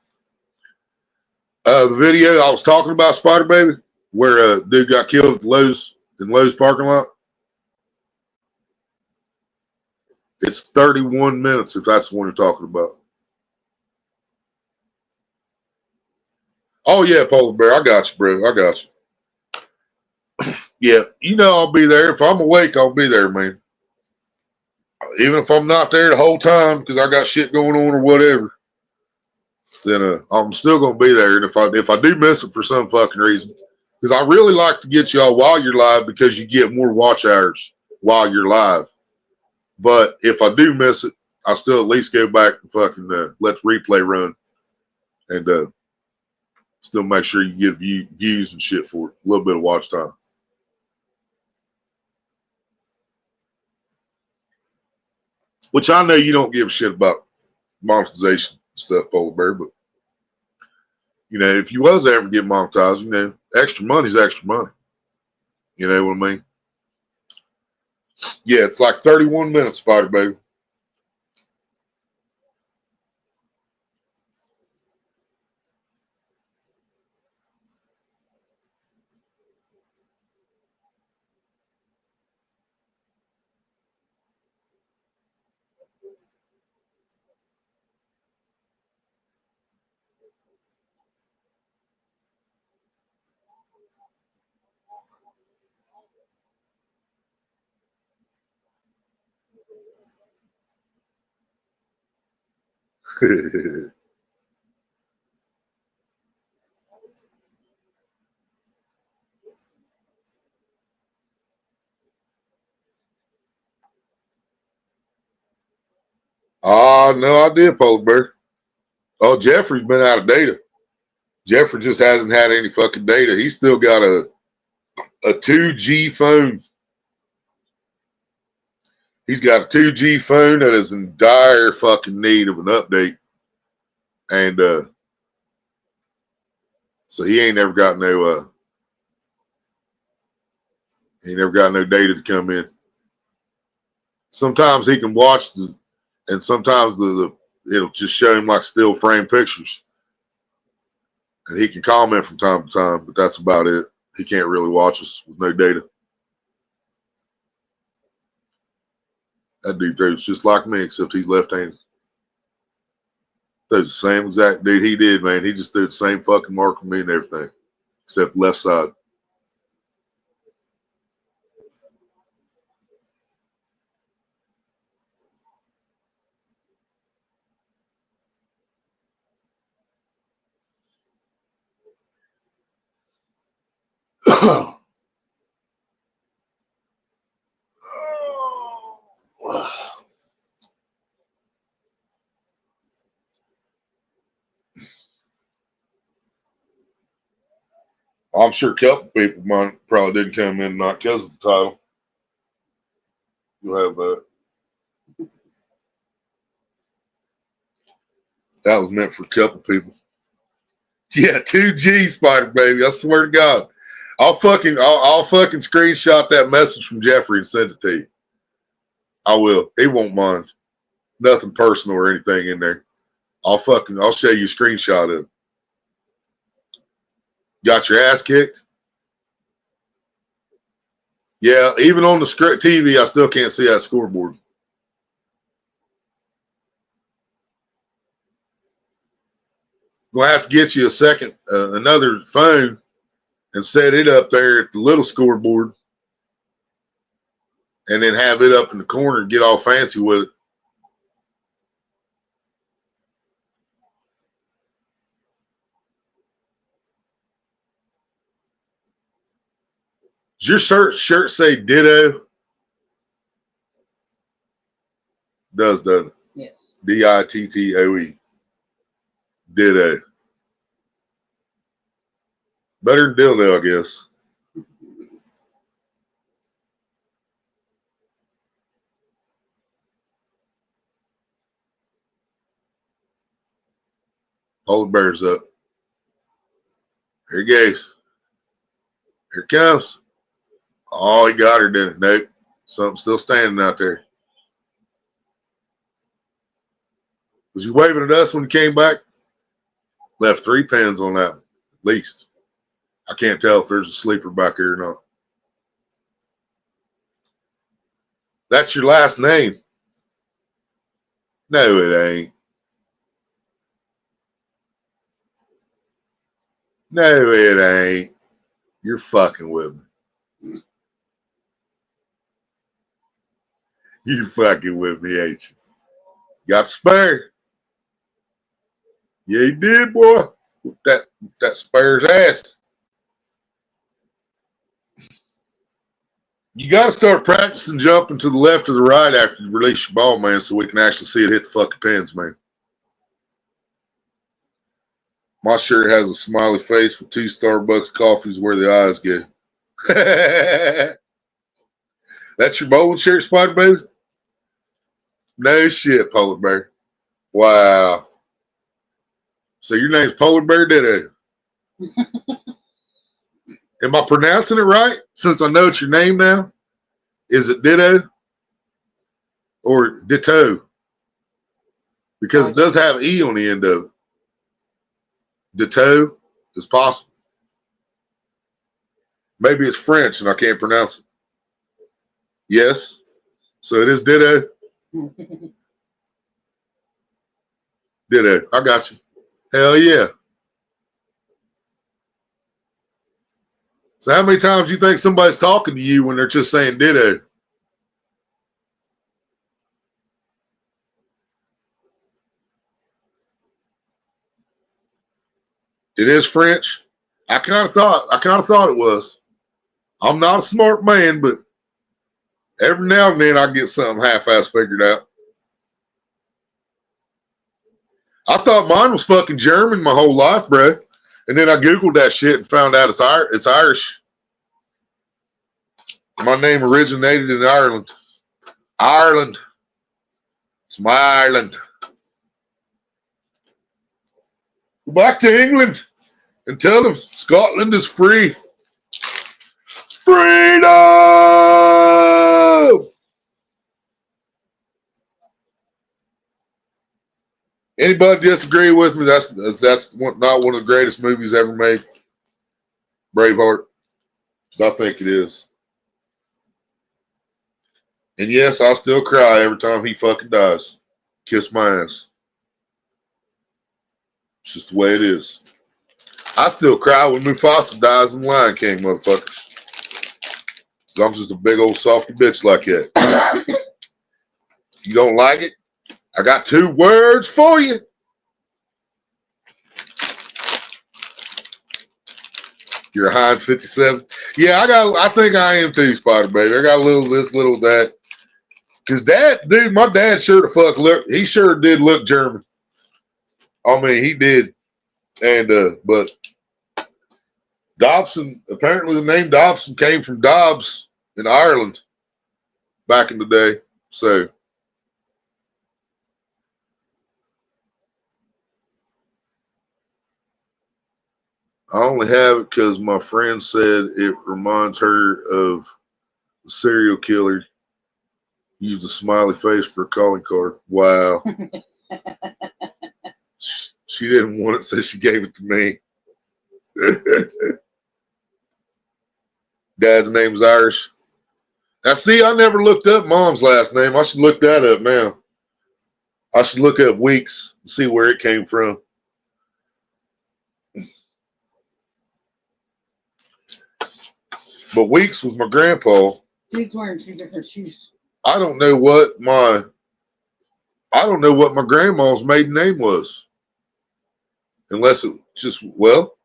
The video I was talking about, Spider Baby, where a dude got killed at Lowe's parking lot. It's 31 minutes if that's the one you're talking about. Oh yeah, Polar Bear, I got you, bro. I got you. Yeah, you know I'll be there. If I'm awake, I'll be there, man. Even if I'm not there the whole time because I got shit going on or whatever, then I'm still gonna be there. And if I do miss it for some fucking reason, because I really like to get y'all while you're live because you get more watch hours while you're live. But if I do miss it, I still at least go back and fucking let the replay run and still make sure you get views and shit for it. A little bit of watch time. Which I know you don't give a shit about monetization stuff, Polar Bear, but you know, if you was ever get monetized, you know, extra money's extra money. You know what I mean? Yeah, it's like 31 minutes, Spider Baby. No idea, Polar Bear. Oh, Jeffrey's been out of data. Jeffrey just hasn't had any fucking data. He's still got a 2G phone. He's got a 2G phone that is in dire fucking need of an update. And so he ain't never got no data to come in. Sometimes he can watch and sometimes it'll just show him like still frame pictures. And he can comment from time to time, but that's about it. He can't really watch us with no data. That dude throws just like me, except he's left-handed. Throws the same exact dude he did, man. He just threw the same fucking mark on me and everything, except left side. I'm sure a couple people might probably didn't come in not because of the title. You'll have that. That was meant for a couple people. Yeah, 2G, Spider Baby. I swear to God. I'll fucking screenshot that message from Jeffrey and send it to you. I will. He won't mind. Nothing personal or anything in there. I'll show you a screenshot of it. Got your ass kicked? Yeah, even on the script TV, I still can't see that scoreboard. Gonna have to get you another phone and set it up there at the little scoreboard and then have it up in the corner and get all fancy with it. Does your shirt say ditto? Does, doesn't it? Yes. D-I-T-T-O-E. Ditto. Better than dildo, I guess. Polar bear's up. Here he goes. Here it comes. Oh, he got her, didn't it? Nope. Something's still standing out there. Was you waving at us when you came back? Left 3 pins on that, at least. I can't tell if there's a sleeper back here or not. That's your last name. No, it ain't. No, it ain't. You're fucking with me. You're fucking with me, ain't you? Got spare. Yeah, he did, boy. That spare's ass. You got to start practicing jumping to the left or the right after you release your ball, man, so we can actually see it hit the fucking pins, man. My shirt has a smiley face with 2 Starbucks coffees where the eyes go. That's your bowling shirt, Spider Baby? No shit, Polar Bear. Wow. So your name's Polar Bear Ditto. Am I pronouncing it right? Since I know it's your name now, is it Ditto or Ditto? Because it does have E on the end of it. Ditto is possible. Maybe it's French and I can't pronounce it. Yes. So it is Ditto. Ditto. I got you. Hell yeah. So how many times do you think somebody's talking to you when they're just saying ditto? It is French. I kind of thought it was. I'm not a smart man, but every now and then I get something half-ass figured out. I thought mine was fucking German my whole life, bro. And then I Googled that shit and found out it's Irish. My name originated in Ireland. Ireland. It's my Ireland. Go back to England and tell them Scotland is free. Freedom! Anybody disagree with me? That's not one of the greatest movies ever made. Braveheart. I think it is. And yes, I still cry every time he fucking dies. Kiss my ass. It's just the way it is. I still cry when Mufasa dies in Lion King, motherfucker. I'm just a big old softy bitch like that. You don't like it? I got 2 words for you. You're a Heinz 57. Yeah, I think I am too, Spider Baby. I got a little this, little that. Cause my dad sure the fuck he sure did look German. I mean, he did. And but Dobson, apparently the name Dobson came from Dobbs in Ireland back in the day. So I only have it because my friend said it reminds her of the serial killer. Used a smiley face for a calling card. Wow. She didn't want it, so she gave it to me. Dad's name's Irish. Now, see, I never looked up Mom's last name. I should look that up now. I should look up Weeks and see where it came from. But Weeks was my grandpa. Dude's wearing 2 different shoes. I don't know what my grandma's maiden name was. Unless it just, well,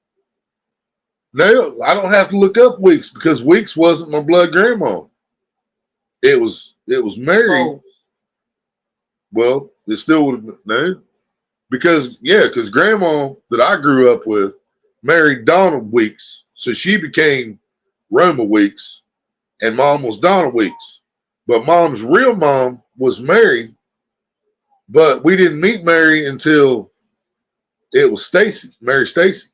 No, I don't have to look up Weeks because Weeks wasn't my blood grandma. It was Mary. So, Well, it still would have been no. Because grandma that I grew up with married Donald Weeks. So she became Roma Weeks and mom was Donna Weeks. But mom's real mom was Mary. But we didn't meet Mary until it was Stacy, Mary Stacy.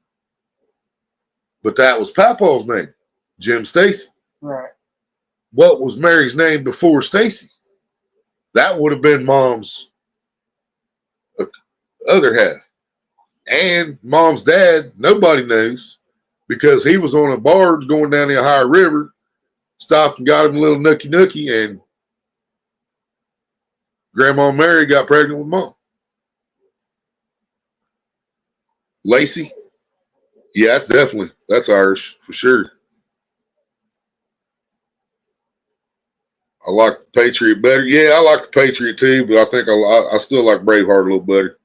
But that was Papa's name, Jim Stacy. right. What was Mary's name before Stacy? That would have been mom's other half. And mom's dad, nobody knows because he was on a barge going down the Ohio River, stopped and got him a little nookie, and Grandma Mary got pregnant with mom. Lacey? Yeah, that's Irish for sure. I like the Patriot better. Yeah, I like the Patriot too, but I think I still like Braveheart a little better.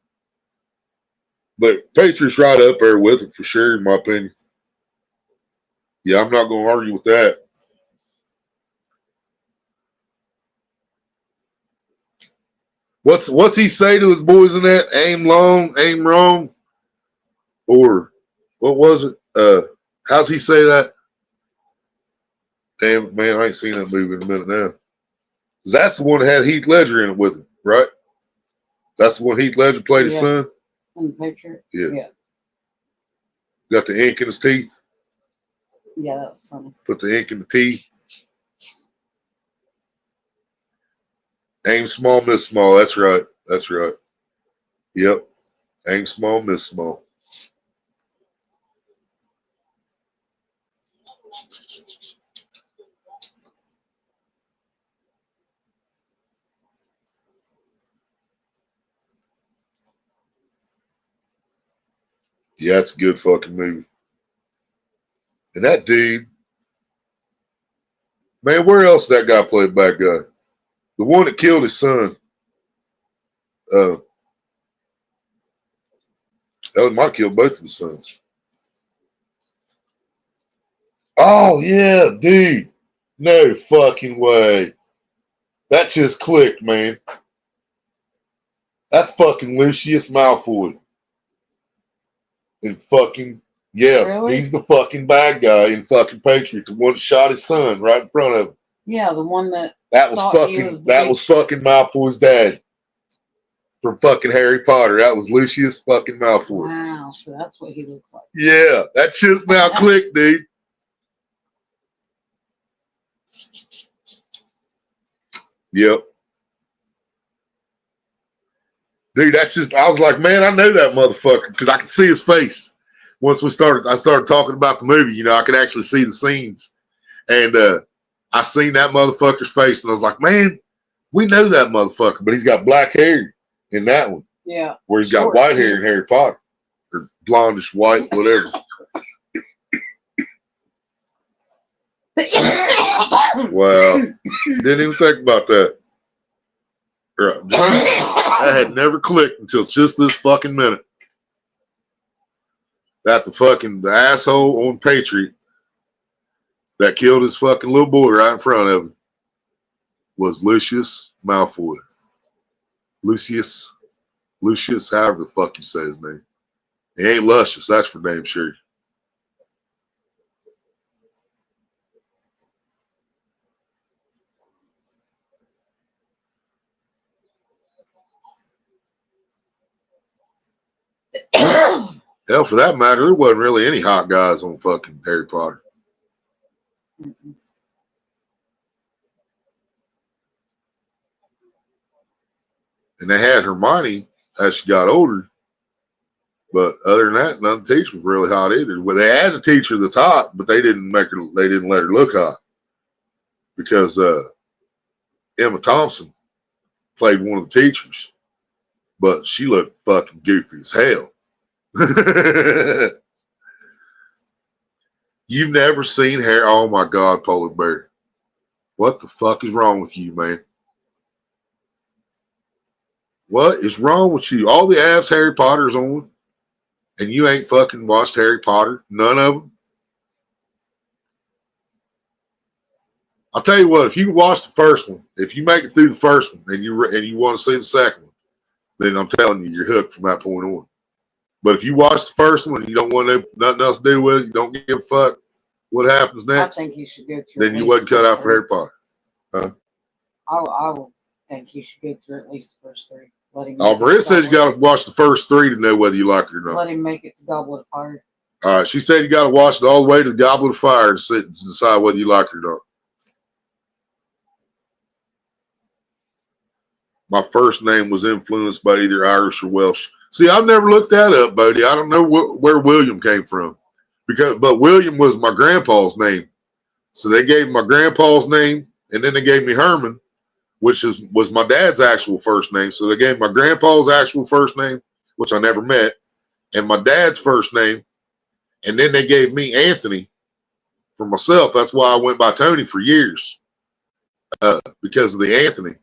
But Patriot's right up there with it for sure, in my opinion. Yeah, I'm not going to argue with that. What's he say to his boys in that? Aim long, aim wrong, or what was it? How's he say that? Damn, man, I ain't seen that movie in a minute now. That's the one that had Heath Ledger in it with him, right? That's the one Heath Ledger played his son? In the picture? Yeah. Got the ink in his teeth. Yeah, that was funny. Put the ink in the teeth. Aim small, miss small. That's right. That's right. Yep. Aim small, miss small. Yeah, it's a good fucking movie. And that dude, man, where else that guy played bad guy? The one that killed his son. That might kill both of his sons. Oh, yeah, dude. No fucking way. That just clicked, man. That's fucking Lucius Malfoy. And fucking, yeah, Really? he's the fucking bad guy in fucking Patriot. The one that shot his son right in front of him. Yeah, the one that That was fucking Malfoy's dad. From fucking Harry Potter. That was Lucius fucking Malfoy. Wow, so that's what he looks like. Yeah, that just now clicked, dude. Yep. Dude, that's just, I was like, man, I know that motherfucker because I could see his face. Once I started talking about the movie, I could actually see the scenes. And I seen that motherfucker's face and I was like, man, we know that motherfucker, but he's got black hair in that one. Yeah. Where he's got white hair in Harry Potter. Or blondish white, whatever. Wow. Didn't even think about that. Right. That had never clicked until just this fucking minute. That the asshole on Patriot that killed his fucking little boy right in front of him was Lucius Malfoy. Lucius, however the fuck you say his name. He ain't Luscious, that's for damn sure. Hell, for that matter, there wasn't really any hot guys on fucking Harry Potter. Mm-mm. And they had Hermione as she got older. But other than that, none of the teachers was really hot either. Well, they had a teacher that's hot, but they didn't let her look hot. Because Emma Thompson played one of the teachers. But she looked fucking goofy as hell. You've never seen hair. Oh my God, Polar Bear. What the fuck is wrong with you, man? What is wrong with you? All the apps Harry Potter's on, and you ain't fucking watched Harry Potter? None of them? I'll tell you what, if you watch the first one, if you make it through the first one and you want to see the second one, then I'm telling you, you're hooked from that point on. But if you watch the first one and you don't want nothing else to do with it, you don't give a fuck what happens next, I think you should go through. then you wasn't cut out for Harry Potter. Huh? I would think you should go through at least the first 3. Maria says you got to watch the first 3 to know whether you like it or not. Let him make it to Goblet of Fire. All right, she said you got to watch it all the way to the Goblet of Fire to decide whether you like it or not. My first name was influenced by either Irish or Welsh. See, I've never looked that up, Bodie. I don't know where William came from, but William was my grandpa's name. So they gave my grandpa's name, and then they gave me Herman, which was my dad's actual first name. So they gave my grandpa's actual first name, which I never met, and my dad's first name, and then they gave me Anthony for myself. That's why I went by Tony for years, because of the Anthony.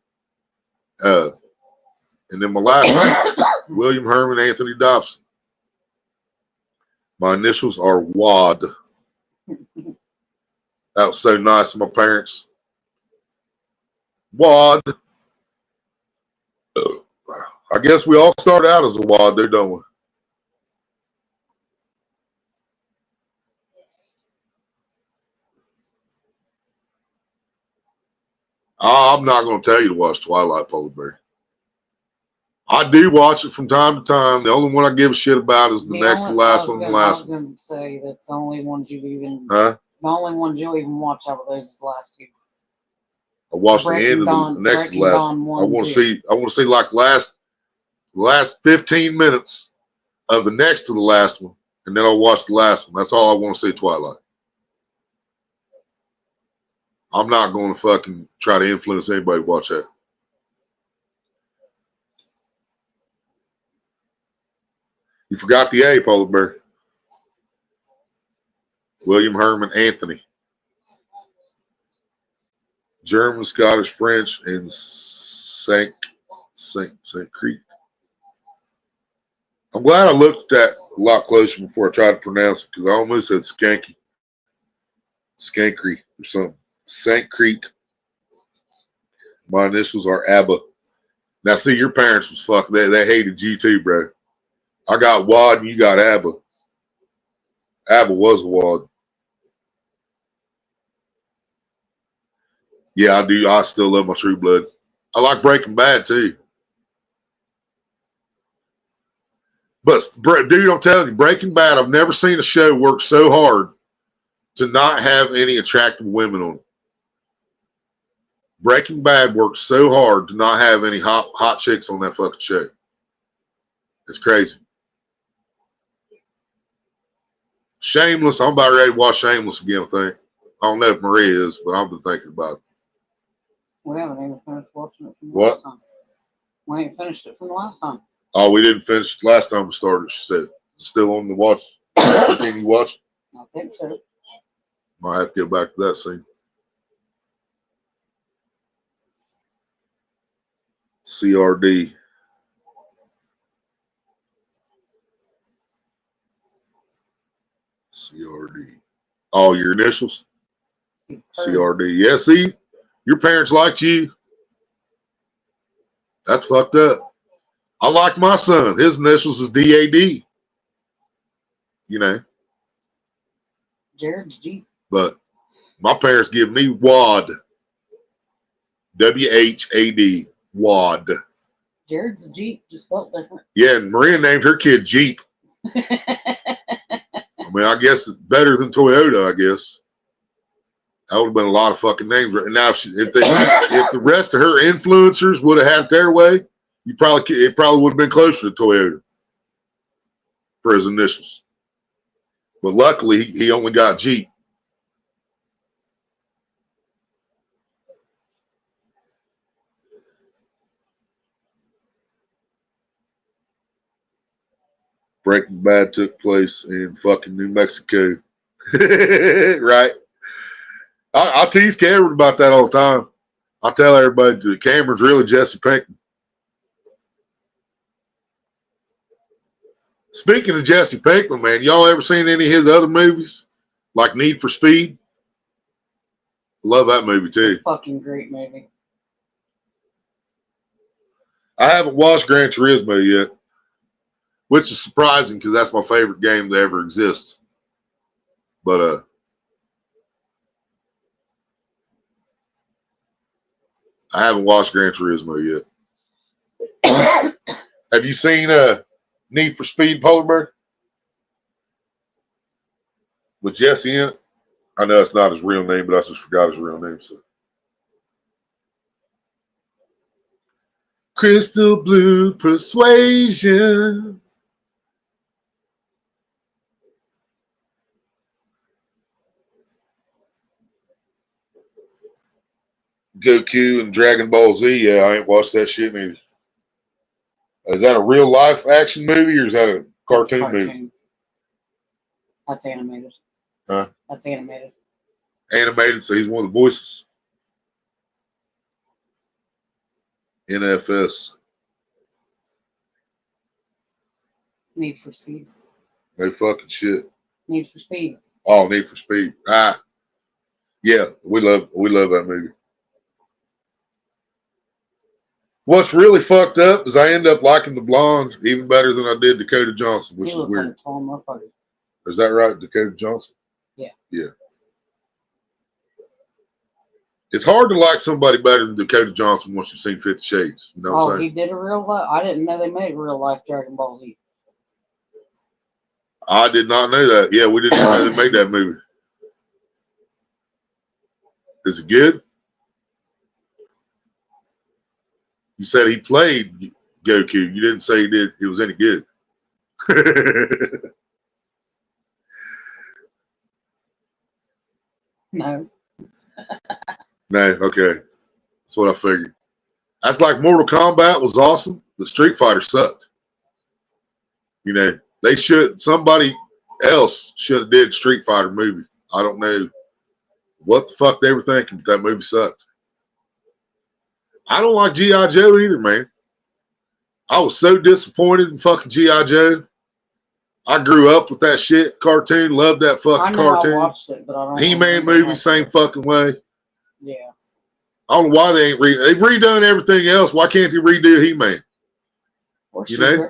And then my last name, William Herman Anthony Dobson. My initials are WAD. That was so nice of my parents. WAD. I guess we all start out as a WAD, don't we? I'm not going to tell you to watch Twilight, Polar Bear. I do watch it from time to time. The only one I give a shit about is the next and last one. I was going to say that the only ones you even, the only ones you'll even watch out of those is the last 2. I watched the end of the next to last. I want to see like last 15 minutes of the next to the last one, and then I'll watch the last one. That's all I want to see. Twilight. I'm not going to fucking try to influence anybody to watch that. You forgot the A, Polar Bear. William Herman Anthony. German, Scottish, French, and Saint Crete. I'm glad I looked at that a lot closer before I tried to pronounce it, because I almost said Skanky. Skankry or something. Saint Crete. My initials are ABBA. Now, see, your parents was fuck. They hated you too, bro. I got WAD and you got ABBA. ABBA was a WAD. Yeah, I do. I still love my True Blood. I like Breaking Bad too. But, dude, I'm telling you, Breaking Bad, I've never seen a show work so hard to not have any attractive women on it. Breaking Bad works so hard to not have any hot chicks on that fucking show. It's crazy. Shameless. I'm about ready to watch Shameless again, I think. I don't know if Maria is, but I've been thinking about it. We haven't even finished watching it from the What? last time. We ain't finished it from the last time. Oh, we didn't finish last time we started, she said. It's still on the watch. Continue watching. I think so. Might have to go back to that scene. CRD. CRD. Oh, your initials? CRD. Yeah, see? Your parents liked you. That's fucked up. I like my son. His initials is DAD. You know. Jared's Jeep. But my parents give me WAD. WHAD. WAD. Jared's Jeep, just spelled different. Yeah, and Maria named her kid Jeep. I mean, I guess it's better than Toyota, I guess. That would have been a lot of fucking names. Now, if the rest of her influencers would have had their way, it probably would have been closer to Toyota for his initials. But luckily, he only got Jeep. Breaking Bad took place in fucking New Mexico. Right? I tease Cameron about that all the time. I tell everybody that Cameron's really Jesse Pinkman. Speaking of Jesse Pinkman, man, y'all ever seen any of his other movies? Like Need for Speed? Love that movie too. Fucking great movie. I haven't watched Gran Turismo yet, which is surprising because that's my favorite game that ever exists. But I haven't watched Gran Turismo yet. Have you seen Need for Speed Polar Bear with Jesse in it? I know it's not his real name, but I just forgot his real name. So, Crystal Blue Persuasion. Goku and Dragon Ball Z. Yeah, I ain't watched that shit either. Is that a real life action movie or is that a cartoon movie? That's animated. Huh? That's animated. Animated, so he's one of the voices. NFS. Need for Speed. No fucking shit. Need for Speed. Oh, Need for Speed. Ah. Yeah, we love that movie. What's really fucked up is I end up liking the blonde even better than I did Dakota Johnson, which He is looks weird. like a tall motherfucker. Is that right, Dakota Johnson? Yeah. Yeah. It's hard to like somebody better than Dakota Johnson once you've seen 50 Shades. You know what I'm Oh, saying? he did a real life. I didn't know they made real life Dragon Ball Z. I did not know that. Yeah, we didn't know they made that movie. Is it good? You said he played Goku. You didn't say he did. It was any good. No. No, okay. That's what I figured. That's like Mortal Kombat was awesome, but Street Fighter sucked. You know, somebody else should have did Street Fighter movie. I don't know what the fuck they were thinking, but that movie sucked. I don't like G.I. Joe either, man. I was so disappointed in fucking G.I. Joe. I grew up with that shit cartoon, loved that fucking I know cartoon. I watched it, but I don't He-Man remember movie, much same of it. fucking way. Yeah. I don't know why they ain't they've redone everything else. Why can't they redo He-Man? Or You know? She-Ra.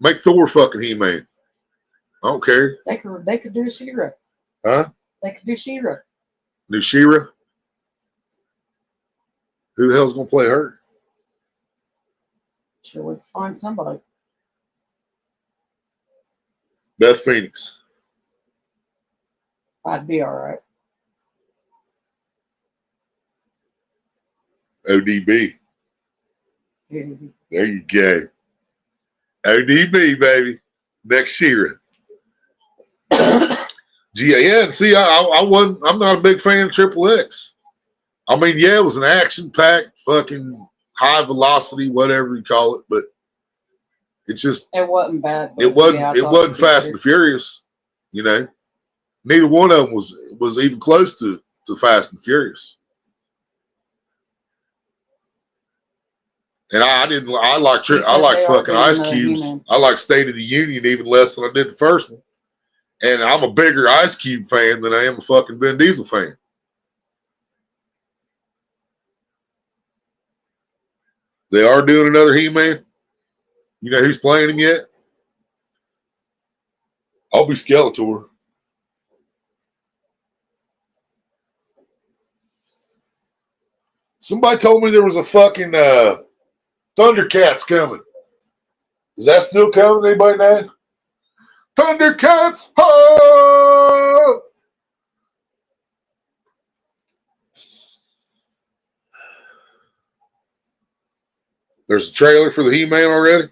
Make Thor fucking He-Man. I don't care. They could do She-Ra. Huh? They could do She-Ra. New She-Ra? Who the hell's gonna play her? Sure, we could find somebody. Beth Phoenix. I'd be all right. ODB. There you go. ODB, baby. Next She-Ra. Yeah, and see, I'm not a big fan of Triple X. I mean, yeah, it was an action-packed, fucking high velocity, whatever you call it, but it just It wasn't bad. But it wasn't yeah, I it thought wasn't it'd be Fast and Furious, you know. Neither one of them was even close to Fast and Furious. And I like He said they are fucking doing Ice another Cubes. He-Man. I like State of the Union even less than I did the first one. And I'm a bigger Ice Cube fan than I am a fucking Vin Diesel fan. They are doing another He-Man. You know who's playing him yet? I'll be Skeletor. Somebody told me there was a fucking Thundercats coming. Is that still coming? Anybody know? Thundercats! Ho! There's a trailer for the He-Man already?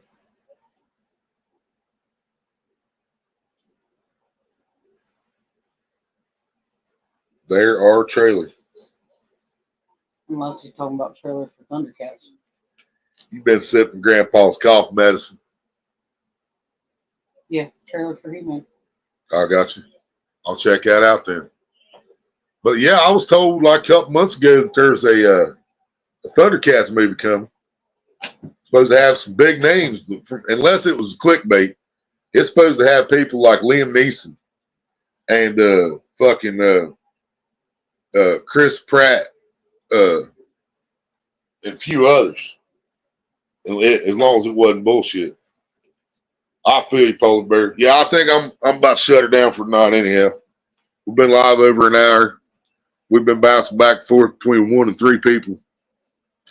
There are trailers. Unless he's talking about trailers for Thundercats. You've been sipping Grandpa's cough medicine. Yeah, trailer for He-Man. I got you. I'll check that out then. But yeah, I was told like a couple months ago that there's a Thundercats movie coming. Supposed to have some big names, unless it was clickbait. It's supposed to have people like Liam Neeson and fucking Chris Pratt, and a few others. As long as it wasn't bullshit. I feel you, Polar Bear. Yeah, I think I'm about to shut her down for tonight anyhow. We've been live over an hour. We've been bouncing back and forth between 1 and 3 people.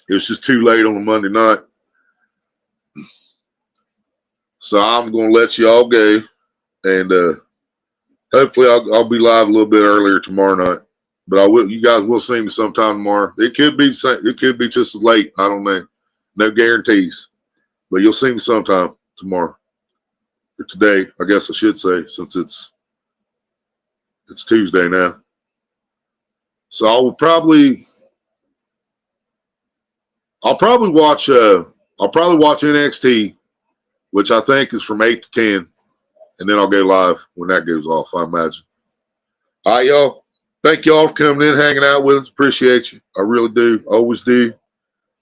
It was just too late on a Monday night. So I'm going to let you all go. And hopefully I'll be live a little bit earlier tomorrow night. But I will. You guys will see me sometime tomorrow. It could be just as late. I don't know. No guarantees. But you'll see me sometime tomorrow. Or today, I guess I should say, since it's Tuesday now. So I'll probably watch NXT, which I think is from 8 to 10, and then I'll go live when that goes off, I imagine. All right, y'all. Thank y'all for coming in, hanging out with us. Appreciate you. I really do. Always do.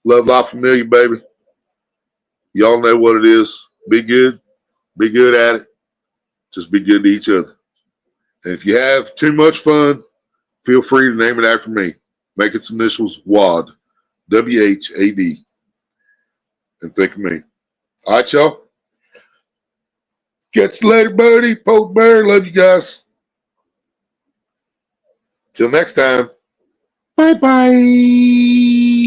Love, life, familiar, baby. Y'all know what it is. Be good. Be good at it. Just be good to each other. And if you have too much fun, feel free to name it after me. Make its initials WAD. WHAD. And think of me. All right, y'all. Catch you later, buddy. Polar Bear. Love you guys. Till next time. Bye-bye.